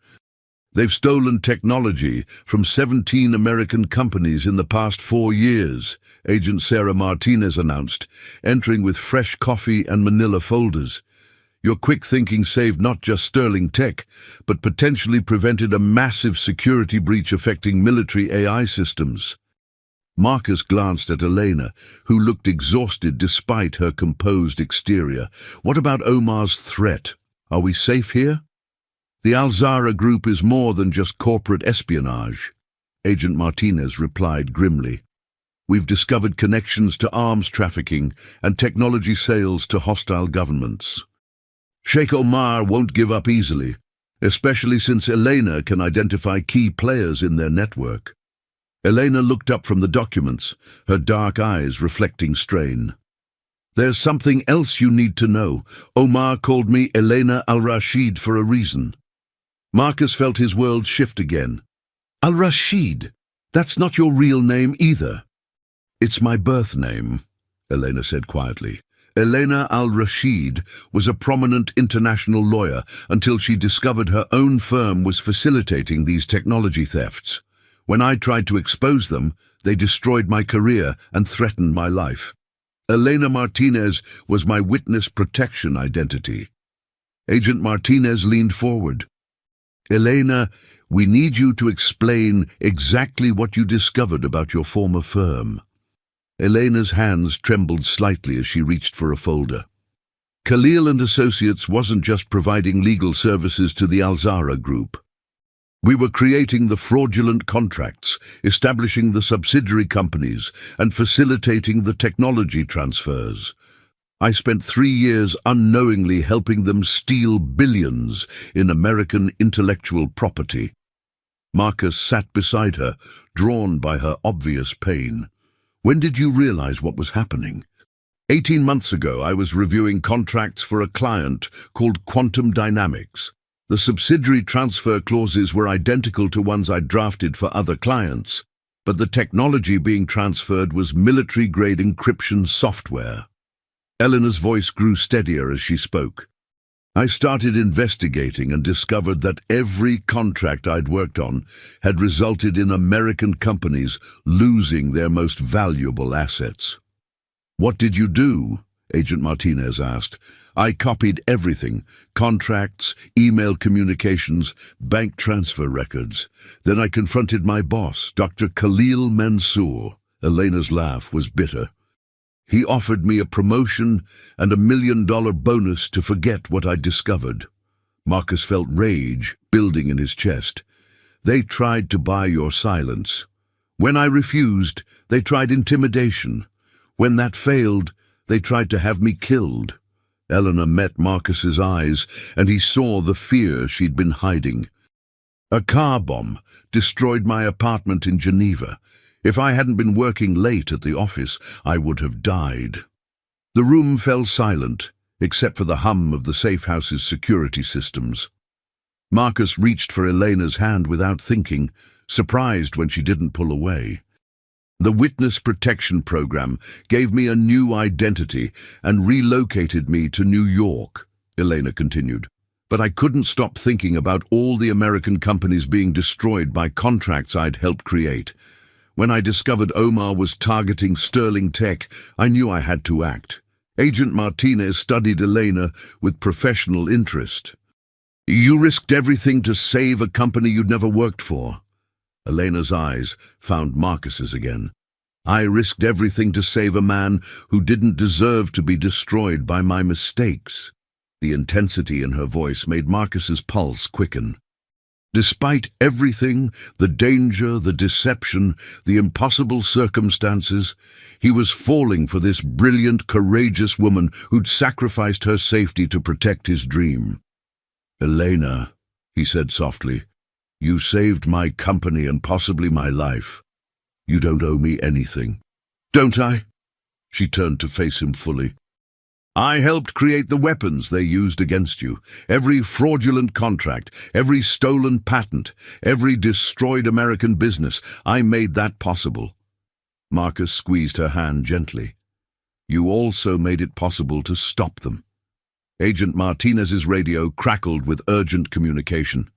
"They've stolen technology from 17 American companies in the past 4 years, Agent Sarah Martinez announced, entering with fresh coffee and manila folders. "Your quick thinking saved not just Sterling Tech, but potentially prevented a massive security breach affecting military AI systems." Marcus glanced at Elena, who looked exhausted despite her composed exterior. "What about Omar's threat? Are we safe here?" "The Al-Zahra Group is more than just corporate espionage," Agent Martinez replied grimly. "We've discovered connections to arms trafficking and technology sales to hostile governments. Sheikh Omar won't give up easily, especially since Elena can identify key players in their network." Elena looked up from the documents, her dark eyes reflecting strain. "There's something else you need to know. Omar called me Elena al-Rashid for a reason." Marcus felt his world shift again. "Al-Rashid? That's not your real name either." "It's my birth name," Elena said quietly. Elena al-Rashid was a prominent international lawyer until she discovered her own firm was facilitating these technology thefts. When I tried to expose them, they destroyed my career and threatened my life. Elena Martinez was my witness protection identity. Agent Martinez leaned forward. "Elena, we need you to explain exactly what you discovered about your former firm." Elena's hands trembled slightly as she reached for a folder. Khalil and Associates wasn't just providing legal services to the Al-Zahra Group. We were creating the fraudulent contracts, establishing the subsidiary companies, and facilitating the technology transfers. I spent 3 years unknowingly helping them steal billions in American intellectual property. Marcus sat beside her, drawn by her obvious pain. "When did you realize what was happening?" 18 months ago, I was reviewing contracts for a client called Quantum Dynamics. The subsidiary transfer clauses were identical to ones I'd drafted for other clients, but the technology being transferred was military-grade encryption software. Eleanor's voice grew steadier as she spoke. I started investigating and discovered that every contract I'd worked on had resulted in American companies losing their most valuable assets. "What did you do?" Agent Martinez asked. "I copied everything: contracts, email communications, bank transfer records. Then I confronted my boss, Dr. Khalil Mansour." Elena's laugh was bitter. "He offered me a promotion and $1 million bonus to forget what I'd discovered." Marcus felt rage building in his chest. "They tried to buy your silence. When I refused, they tried intimidation. When that failed, they tried to have me killed." Eleanor met Marcus's eyes, and he saw the fear she'd been hiding. "A car bomb destroyed my apartment in Geneva. If I hadn't been working late at the office, I would have died." The room fell silent, except for the hum of the safe house's security systems. Marcus reached for Elena's hand without thinking, surprised when she didn't pull away. "The Witness Protection Program gave me a new identity and relocated me to New York," Elena continued. "But I couldn't stop thinking about all the American companies being destroyed by contracts I'd helped create. When I discovered Omar was targeting Sterling Tech, I knew I had to act." Agent Martinez studied Elena with professional interest. "You risked everything to save a company you'd never worked for." Elena's eyes found Marcus's again. "I risked everything to save a man who didn't deserve to be destroyed by my mistakes." The intensity in her voice made Marcus's pulse quicken. Despite everything, the danger, the deception, the impossible circumstances, he was falling for this brilliant, courageous woman who'd sacrificed her safety to protect his dream. "Elena," he said softly, "you saved my company and possibly my life. You don't owe me anything." "Don't I?" She turned to face him fully. "I helped create the weapons they used against you. Every fraudulent contract, every stolen patent, every destroyed American business. I made that possible." Marcus squeezed her hand gently. "You also made it possible to stop them." Agent Martinez's radio crackled with urgent communication.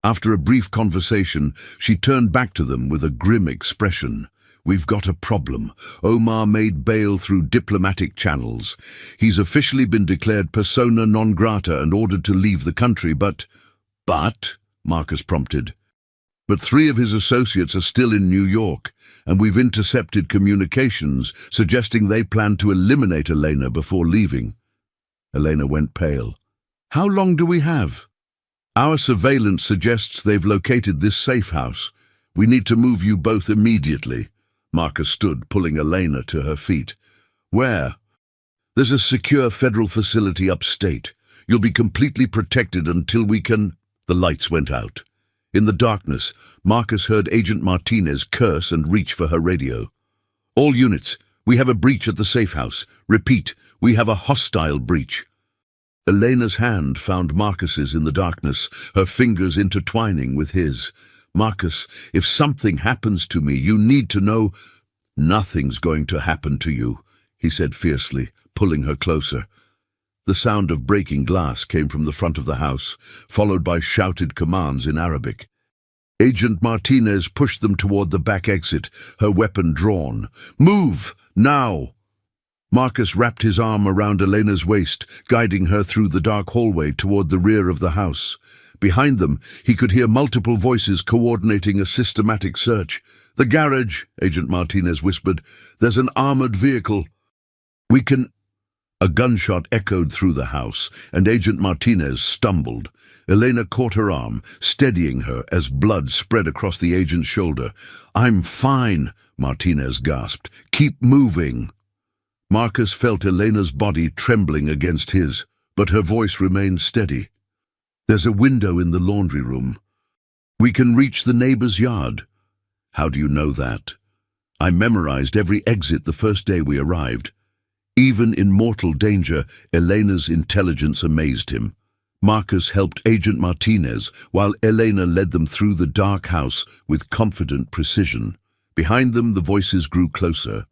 After a brief conversation, she turned back to them with a grim expression. "We've got a problem. Omar made bail through diplomatic channels. He's officially been declared persona non grata and ordered to leave the country, but..." "But?" Marcus prompted. "But 3 of his associates are still in New York, and we've intercepted communications suggesting they plan to eliminate Elena before leaving." Elena went pale. "How long do we have?" "Our surveillance suggests they've located this safe house. We need to move you both immediately." Marcus stood, pulling Elena to her feet. "Where?" "There's a secure federal facility upstate. You'll be completely protected until we can..." The lights went out. In the darkness, Marcus heard Agent Martinez curse and reach for her radio. "All units, we have a breach at the safe house. Repeat, we have a hostile breach." Elena's hand found Marcus's in the darkness, her fingers intertwining with his. "Marcus, if something happens to me, you need to know..." "Nothing's going to happen to you," he said fiercely, pulling her closer. The sound of breaking glass came from the front of the house, followed by shouted commands in Arabic. Agent Martinez pushed them toward the back exit, her weapon drawn. "Move! Now!" Marcus wrapped his arm around Elena's waist, guiding her through the dark hallway toward the rear of the house. Behind them, he could hear multiple voices coordinating a systematic search. "The garage," Agent Martinez whispered. "There's an armored vehicle. We can..." A gunshot echoed through the house, and Agent Martinez stumbled. Elena caught her arm, steadying her as blood spread across the agent's shoulder. "I'm fine," Martinez gasped. "Keep moving." Marcus felt Elena's body trembling against his, but her voice remained steady. "There's a window in the laundry room. We can reach the neighbor's yard." "How do you know that?" "I memorized every exit the first day we arrived." Even in mortal danger, Elena's intelligence amazed him. Marcus helped Agent Martinez, while Elena led them through the dark house with confident precision. Behind them, the voices grew closer.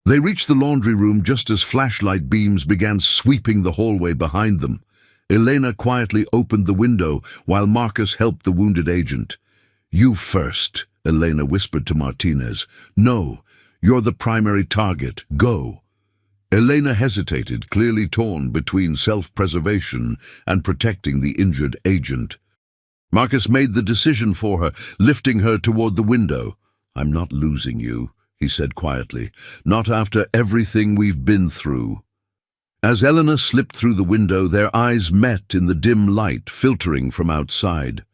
They reached the laundry room just as flashlight beams began sweeping the hallway behind them. Elena quietly opened the window while Marcus helped the wounded agent. "You first," Elena whispered to Martinez. "No, you're the primary target. Go." Elena hesitated, clearly torn between self-preservation and protecting the injured agent. Marcus made the decision for her, lifting her toward the window. "I'm not losing you," he said quietly. "Not after everything we've been through." As Elena slipped through the window, their eyes met in the dim light filtering from outside.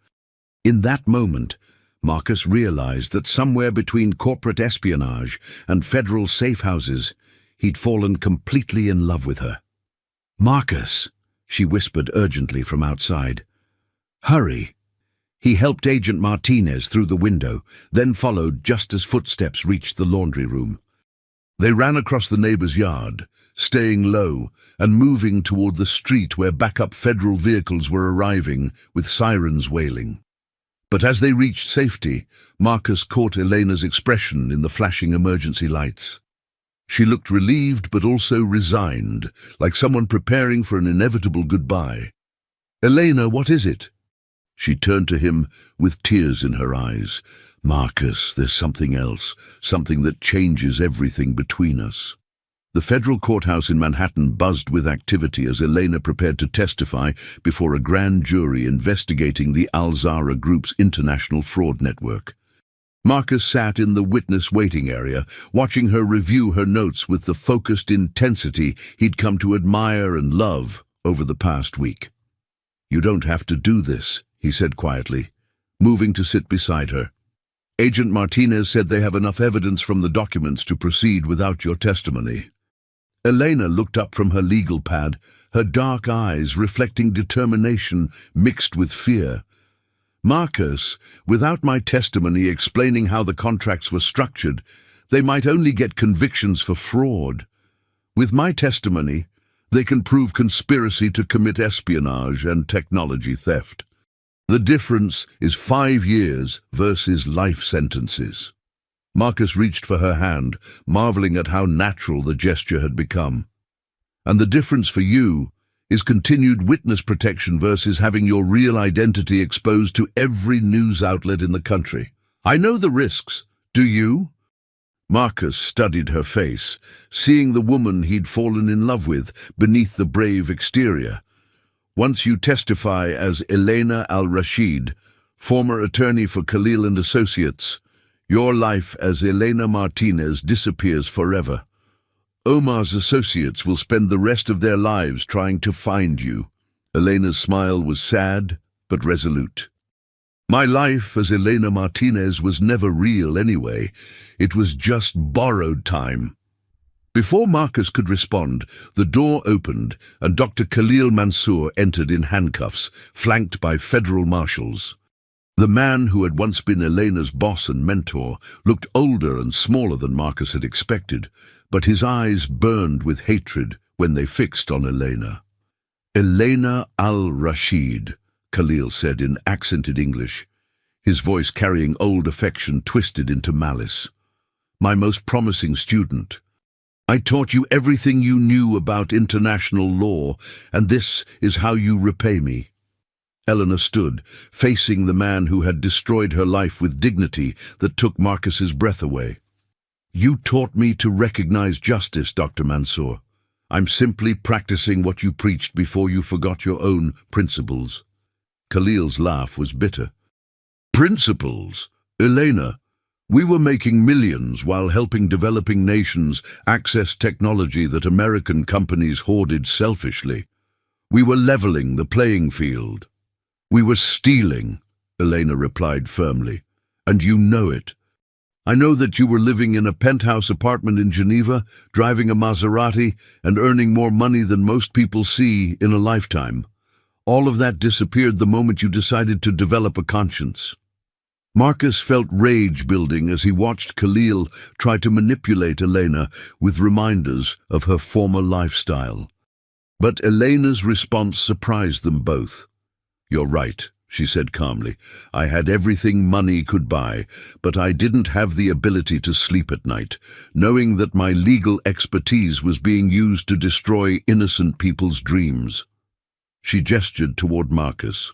In that moment, Marcus realized that somewhere between corporate espionage and federal safe houses, he'd fallen completely in love with her. "Marcus," she whispered urgently from outside. "Hurry." He helped Agent Martinez through the window, then followed just as footsteps reached the laundry room. They ran across the neighbor's yard, staying low and moving toward the street where backup federal vehicles were arriving, with sirens wailing. But as they reached safety, Marcus caught Elena's expression in the flashing emergency lights. She looked relieved but also resigned, like someone preparing for an inevitable goodbye. "Elena, what is it?" She turned to him with tears in her eyes. "Marcus, there's something else, something that changes everything between us." The federal courthouse in Manhattan buzzed with activity as Elena prepared to testify before a grand jury investigating the Al-Zahra Group's international fraud network. Marcus sat in the witness waiting area, watching her review her notes with the focused intensity he'd come to admire and love over the past week. "You don't have to do this," he said quietly, moving to sit beside her. "Agent Martinez said they have enough evidence from the documents to proceed without your testimony." Elena looked up from her legal pad, her dark eyes reflecting determination mixed with fear. "Marcus, without my testimony explaining how the contracts were structured, they might only get convictions for fraud. With my testimony, they can prove conspiracy to commit espionage and technology theft. The difference is 5 years versus life sentences." Marcus reached for her hand, marveling at how natural the gesture had become. "And the difference for you is continued witness protection versus having your real identity exposed to every news outlet in the country. I know the risks. Do you?" Marcus studied her face, seeing the woman he'd fallen in love with beneath the brave exterior. "Once you testify as Elena Al-Rashid, former attorney for Khalil and Associates, your life as Elena Martinez disappears forever. Omar's associates will spend the rest of their lives trying to find you." Elena's smile was sad but resolute. "My life as Elena Martinez was never real anyway. It was just borrowed time." Before Marcus could respond, the door opened and Dr. Khalil Mansour entered in handcuffs, flanked by federal marshals. The man who had once been Elena's boss and mentor looked older and smaller than Marcus had expected, but his eyes burned with hatred when they fixed on Elena. "Elena Al-Rashid," Khalil said in accented English, his voice carrying old affection twisted into malice. "My most promising student. I taught you everything you knew about international law, and this is how you repay me." Elena stood, facing the man who had destroyed her life with dignity that took Marcus's breath away. "You taught me to recognize justice, Dr. Mansour. I'm simply practicing what you preached before you forgot your own principles." Khalil's laugh was bitter. "Principles? Elena, we were making millions while helping developing nations access technology that American companies hoarded selfishly. We were leveling the playing field." "We were stealing," Elena replied firmly, "and you know it. I know that you were living in a penthouse apartment in Geneva, driving a Maserati, and earning more money than most people see in a lifetime. All of that disappeared the moment you decided to develop a conscience." Marcus felt rage building as he watched Khalil try to manipulate Elena with reminders of her former lifestyle. But Elena's response surprised them both. "You're right," she said calmly. "I had everything money could buy, but I didn't have the ability to sleep at night, knowing that my legal expertise was being used to destroy innocent people's dreams." She gestured toward Marcus.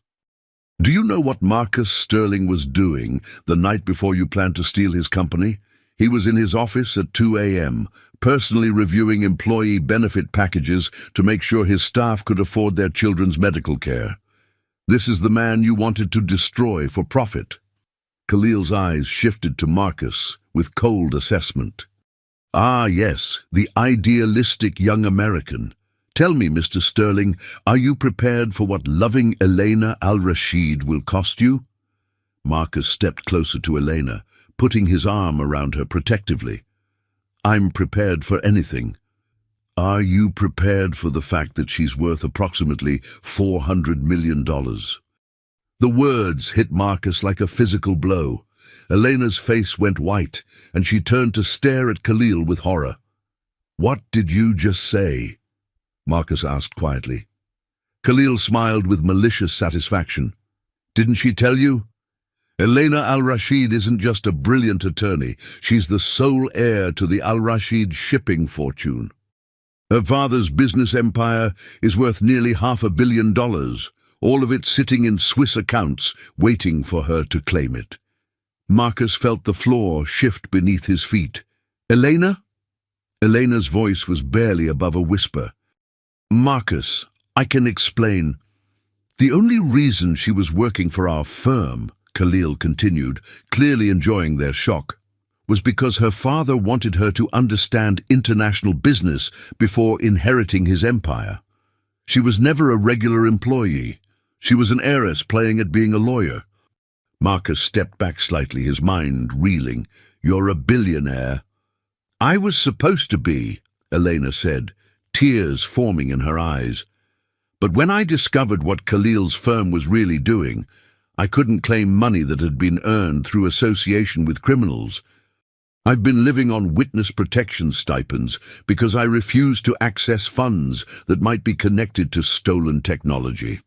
Do you know what Marcus Sterling was doing the night before you planned to steal his company? He was in his office at 2 a.m., personally reviewing employee benefit packages to make sure his staff could afford their children's medical care. This is the man you wanted to destroy for profit. Khalil's eyes shifted to Marcus with cold assessment. Ah, yes, the idealistic young American. Tell me, Mr. Sterling, are you prepared for what loving Elena al-Rashid will cost you? Marcus stepped closer to Elena, putting his arm around her protectively. I'm prepared for anything. Are you prepared for the fact that she's worth approximately $400 million? The words hit Marcus like a physical blow. Elena's face went white, and she turned to stare at Khalil with horror. What did you just say? Marcus asked quietly. Khalil smiled with malicious satisfaction. Didn't she tell you? Elena al-Rashid isn't just a brilliant attorney. She's the sole heir to the al-Rashid shipping fortune. Her father's business empire is worth nearly $500 million, all of it sitting in Swiss accounts, waiting for her to claim it. Marcus felt the floor shift beneath his feet. Elena? Elena's voice was barely above a whisper. Marcus, I can explain. The only reason she was working for our firm, Khalil continued, clearly enjoying their shock, was because her father wanted her to understand international business before inheriting his empire. She was never a regular employee. She was an heiress playing at being a lawyer. Marcus stepped back slightly, his mind reeling. You're a billionaire. I was supposed to be, Elena said, tears forming in her eyes. But when I discovered what Khalil's firm was really doing, I couldn't claim money that had been earned through association with criminals. I've been living on witness protection stipends because I refused to access funds that might be connected to stolen technology.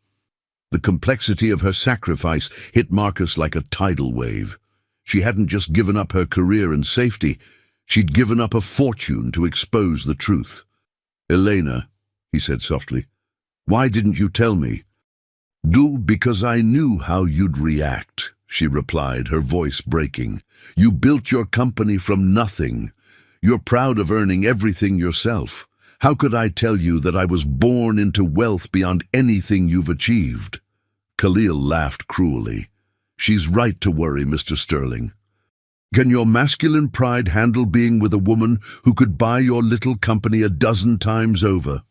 The complexity of her sacrifice hit Marcus like a tidal wave. She hadn't just given up her career and safety, she'd given up a fortune to expose the truth. Elena, he said softly, why didn't you tell me? Because I knew how you'd react, she replied, her voice breaking. You built your company from nothing. You're proud of earning everything yourself. How could I tell you that I was born into wealth beyond anything you've achieved? Khalil laughed cruelly. She's right to worry, Mr. Sterling. Can your masculine pride handle being with a woman who could buy your little company 12 times over?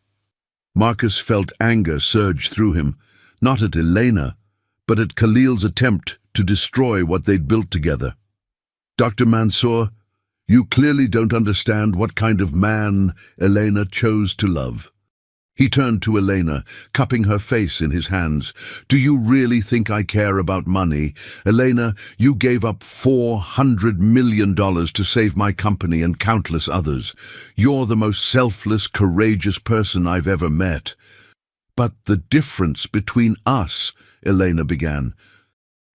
Marcus felt anger surge through him, not at Elena, but at Khalil's attempt to destroy what they'd built together. Dr. Mansour, you clearly don't understand what kind of man Elena chose to love. He turned to Elena, cupping her face in his hands. Do you really think I care about money? Elena, you gave up $400 million to save my company and countless others. You're the most selfless, courageous person I've ever met. But the difference between us, Elena began.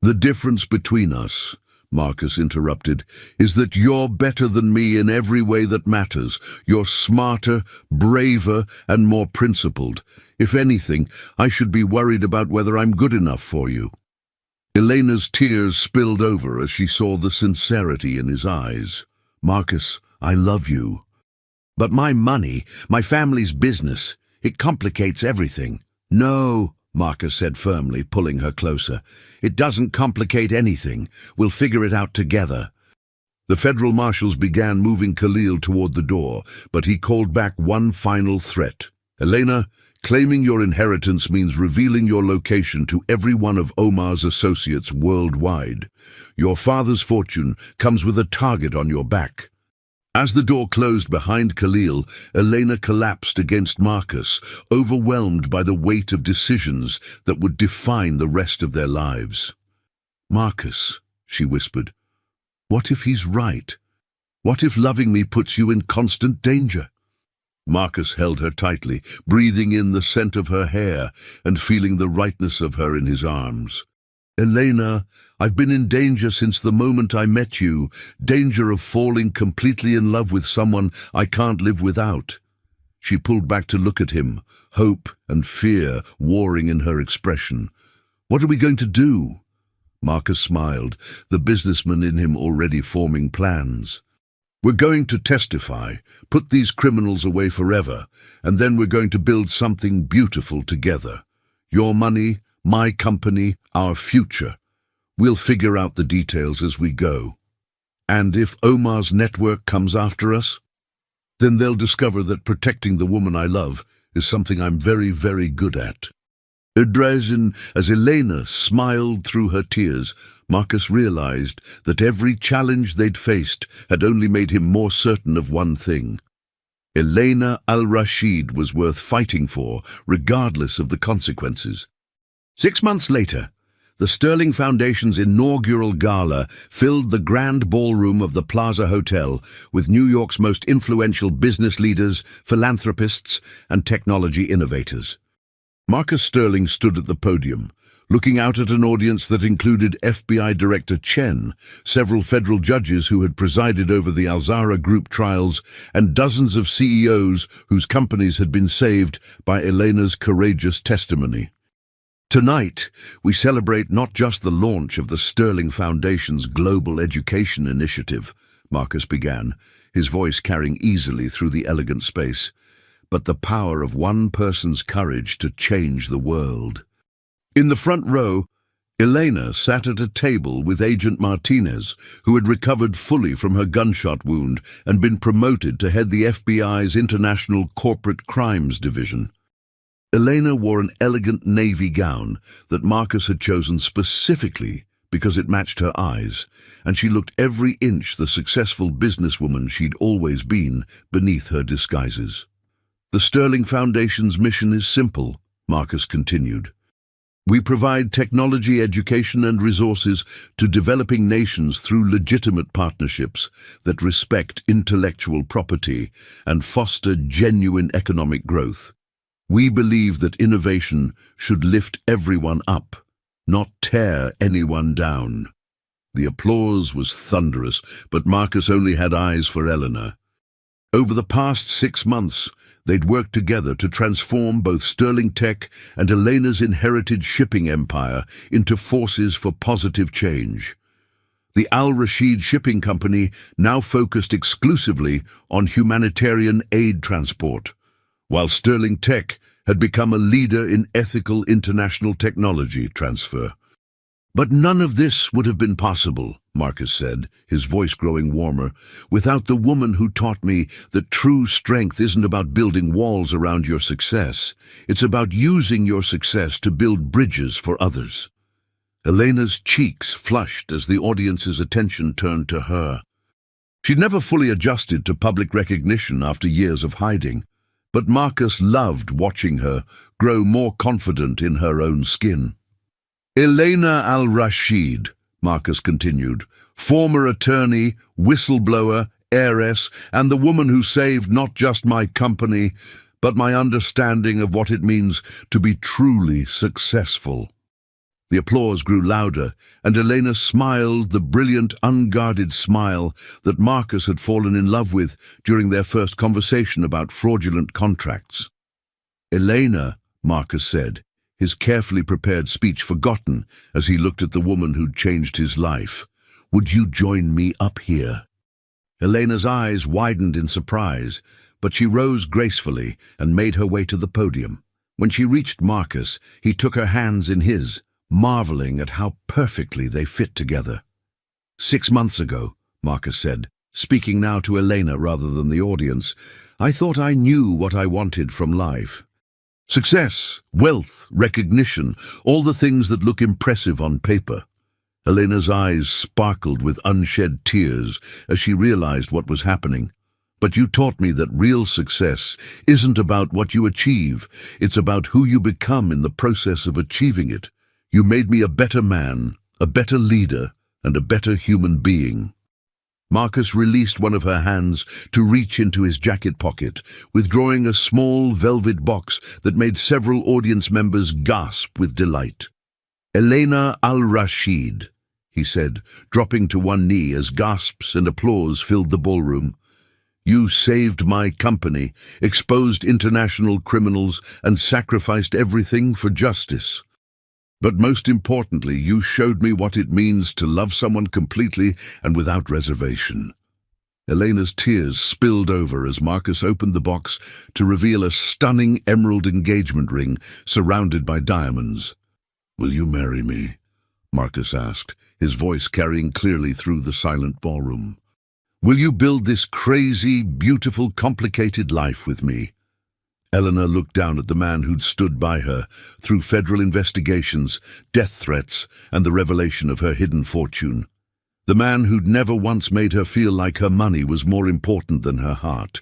The difference between us, Marcus interrupted, is that you're better than me in every way that matters. You're smarter, braver, and more principled. If anything, I should be worried about whether I'm good enough for you. Elena's tears spilled over as she saw the sincerity in his eyes. Marcus, I love you. But my money, my family's business, it complicates everything. No, Marcus said firmly, pulling her closer. It doesn't complicate anything. We'll figure it out together. The federal marshals began moving Khalil toward the door, but he called back one final threat. Elena, claiming your inheritance means revealing your location to every one of Omar's associates worldwide. Your father's fortune comes with a target on your back. As the door closed behind Khalil, Elena collapsed against Marcus, overwhelmed by the weight of decisions that would define the rest of their lives. Marcus, she whispered, what if he's right? What if loving me puts you in constant danger? Marcus held her tightly, breathing in the scent of her hair and feeling the rightness of her in his arms. Elena, I've been in danger since the moment I met you, danger of falling completely in love with someone I can't live without. She pulled back to look at him, hope and fear warring in her expression. "What are we going to do?" Marcus smiled, the businessman in him already forming plans. "We're going to testify, put these criminals away forever, and then we're going to build something beautiful together. Your money, my company, our future. We'll figure out the details as we go. And if Omar's network comes after us, then they'll discover that protecting the woman I love is something I'm very, very good at." As Elena smiled through her tears, Marcus realized that every challenge they'd faced had only made him more certain of one thing. Elena al-Rashid was worth fighting for, regardless of the consequences. 6 months later, the Sterling Foundation's inaugural gala filled the grand ballroom of the Plaza Hotel with New York's most influential business leaders, philanthropists, and technology innovators. Marcus Sterling stood at the podium, looking out at an audience that included FBI Director Chen, several federal judges who had presided over the Al-Zahra Group trials, and dozens of CEOs whose companies had been saved by Elena's courageous testimony. "Tonight, we celebrate not just the launch of the Sterling Foundation's Global Education Initiative," Marcus began, his voice carrying easily through the elegant space, "but the power of one person's courage to change the world." In the front row, Elena sat at a table with Agent Martinez, who had recovered fully from her gunshot wound and been promoted to head the FBI's International Corporate Crimes Division. Elena wore an elegant navy gown that Marcus had chosen specifically because it matched her eyes, and she looked every inch the successful businesswoman she'd always been beneath her disguises. "The Sterling Foundation's mission is simple," Marcus continued. "We provide technology, education, and resources to developing nations through legitimate partnerships that respect intellectual property and foster genuine economic growth. We believe that innovation should lift everyone up, not tear anyone down." The applause was thunderous, but Marcus only had eyes for Eleanor. Over the past 6 months, they'd worked together to transform both Sterling Tech and Elena's inherited shipping empire into forces for positive change. The Al-Rashid Shipping Company now focused exclusively on humanitarian aid transport, while Sterling Tech had become a leader in ethical international technology transfer. "But none of this would have been possible," Marcus said, his voice growing warmer, "without the woman who taught me that true strength isn't about building walls around your success. It's about using your success to build bridges for others." Elena's cheeks flushed as the audience's attention turned to her. She'd never fully adjusted to public recognition after years of hiding, but Marcus loved watching her grow more confident in her own skin. "Elena al-Rashid," Marcus continued, "former attorney, whistleblower, heiress, and the woman who saved not just my company, but my understanding of what it means to be truly successful." The applause grew louder, and Elena smiled the brilliant, unguarded smile that Marcus had fallen in love with during their first conversation about fraudulent contracts. "Elena," Marcus said, his carefully prepared speech forgotten as he looked at the woman who'd changed his life, "would you join me up here?" Elena's eyes widened in surprise, but she rose gracefully and made her way to the podium. When she reached Marcus, he took her hands in his, marveling at how perfectly they fit together. 6 months ago," Marcus said, speaking now to Elena rather than the audience, "I thought I knew what I wanted from life. Success, wealth, recognition, all the things that look impressive on paper." Elena's eyes sparkled with unshed tears as she realized what was happening. "But you taught me that real success isn't about what you achieve, it's about who you become in the process of achieving it. You made me a better man, a better leader, and a better human being." Marcus released one of her hands to reach into his jacket pocket, withdrawing a small velvet box that made several audience members gasp with delight. "Elena al-Rashid," he said, dropping to one knee as gasps and applause filled the ballroom. You saved my company, exposed international criminals, and sacrificed everything for justice. But most importantly, you showed me what it means to love someone completely and without reservation. Elena's tears spilled over as Marcus opened the box to reveal a stunning emerald engagement ring surrounded by diamonds. "Will you marry me?" Marcus asked, his voice carrying clearly through the silent ballroom. "Will you build this crazy, beautiful, complicated life with me?" Eleanor looked down at the man who'd stood by her through federal investigations, death threats, and the revelation of her hidden fortune. The man who'd never once made her feel like her money was more important than her heart.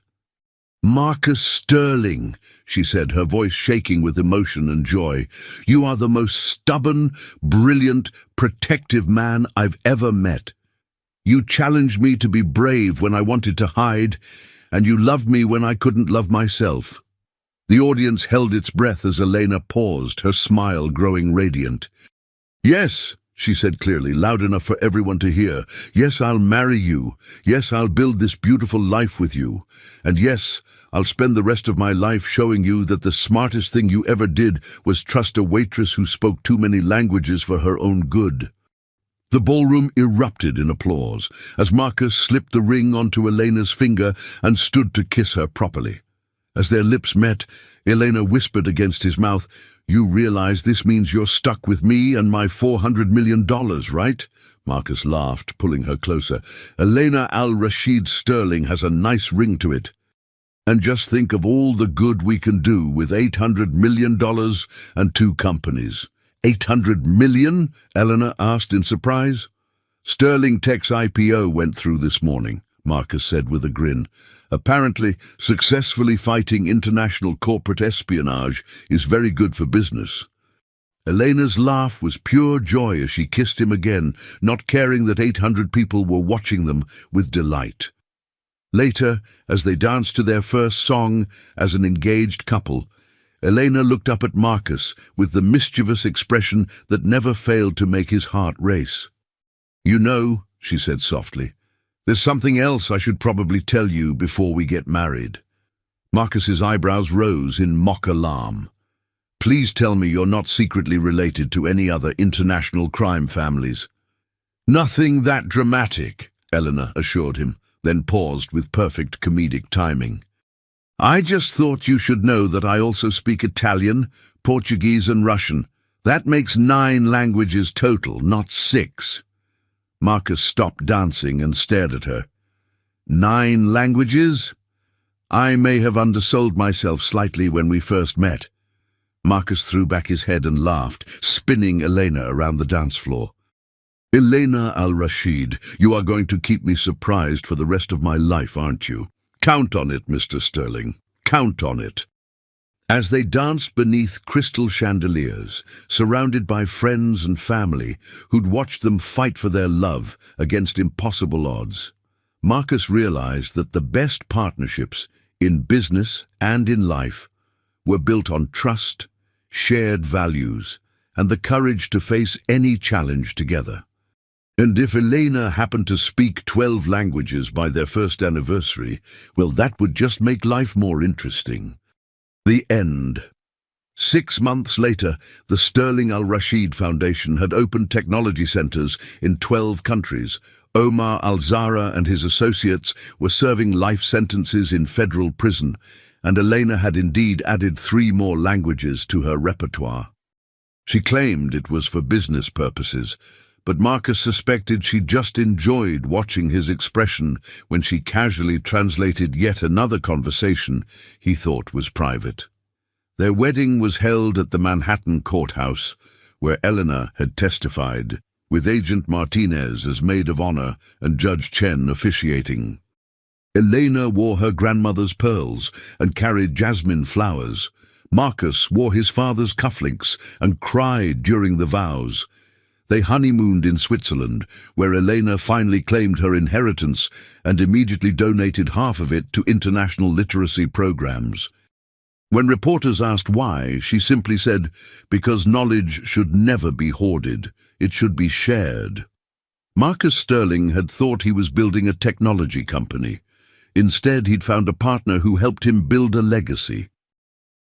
"Marcus Sterling," she said, her voice shaking with emotion and joy, "you are the most stubborn, brilliant, protective man I've ever met. You challenged me to be brave when I wanted to hide, and you loved me when I couldn't love myself." The audience held its breath as Elena paused, her smile growing radiant. "Yes," she said clearly, loud enough for everyone to hear. "Yes, I'll marry you. Yes, I'll build this beautiful life with you. And yes, I'll spend the rest of my life showing you that the smartest thing you ever did was trust a waitress who spoke too many languages for her own good." The ballroom erupted in applause as Marcus slipped the ring onto Elena's finger and stood to kiss her properly. As their lips met, Elena whispered against his mouth, "You realize this means you're stuck with me and my $400 million, right?" Marcus laughed, pulling her closer. "Elena Al-Rashid Sterling has a nice ring to it. And just think of all the good we can do with $800 million and 2 companies. $800 million? Eleanor asked in surprise. "Sterling Tech's IPO went through this morning," Marcus said with a grin. "Apparently, successfully fighting international corporate espionage is very good for business." Elena's laugh was pure joy as she kissed him again, not caring that 800 people were watching them with delight. Later, as they danced to their first song as an engaged couple, Elena looked up at Marcus with the mischievous expression that never failed to make his heart race. "You know," she said softly, "there's something else I should probably tell you before we get married." Marcus's eyebrows rose in mock alarm. "Please tell me you're not secretly related to any other international crime families." "Nothing that dramatic," Eleanor assured him, then paused with perfect comedic timing. "I just thought you should know that I also speak Italian, Portuguese and Russian. That makes 9 languages total, not 6. Marcus stopped dancing and stared at her. "9 languages? I may have undersold myself slightly when we first met." Marcus threw back his head and laughed, spinning Elena around the dance floor. "Elena Al-Rashid, you are going to keep me surprised for the rest of my life, aren't you? Count on it, Mr. Sterling. Count on it." As they danced beneath crystal chandeliers, surrounded by friends and family who'd watched them fight for their love against impossible odds, Marcus realized that the best partnerships, in business and in life, were built on trust, shared values, and the courage to face any challenge together. And if Elena happened to speak 12 languages by their first anniversary, well, that would just make life more interesting. The end. 6 months later, the Sterling Al-Rashid Foundation had opened technology centers in 12 countries. Omar Al-Zara and his associates were serving life sentences in federal prison, and Elena had indeed added 3 more languages to her repertoire. She claimed it was for business purposes, but Marcus suspected she just enjoyed watching his expression when she casually translated yet another conversation he thought was private. Their wedding was held at the Manhattan courthouse, where Eleanor had testified, with Agent Martinez as maid of honor and Judge Chen officiating. Elena wore her grandmother's pearls and carried jasmine flowers. Marcus wore his father's cufflinks and cried during the vows. They honeymooned in Switzerland, where Elena finally claimed her inheritance and immediately donated half of it to international literacy programs. When reporters asked why, she simply said, "Because knowledge should never be hoarded. It should be shared." Marcus Sterling had thought he was building a technology company. Instead, he'd found a partner who helped him build a legacy.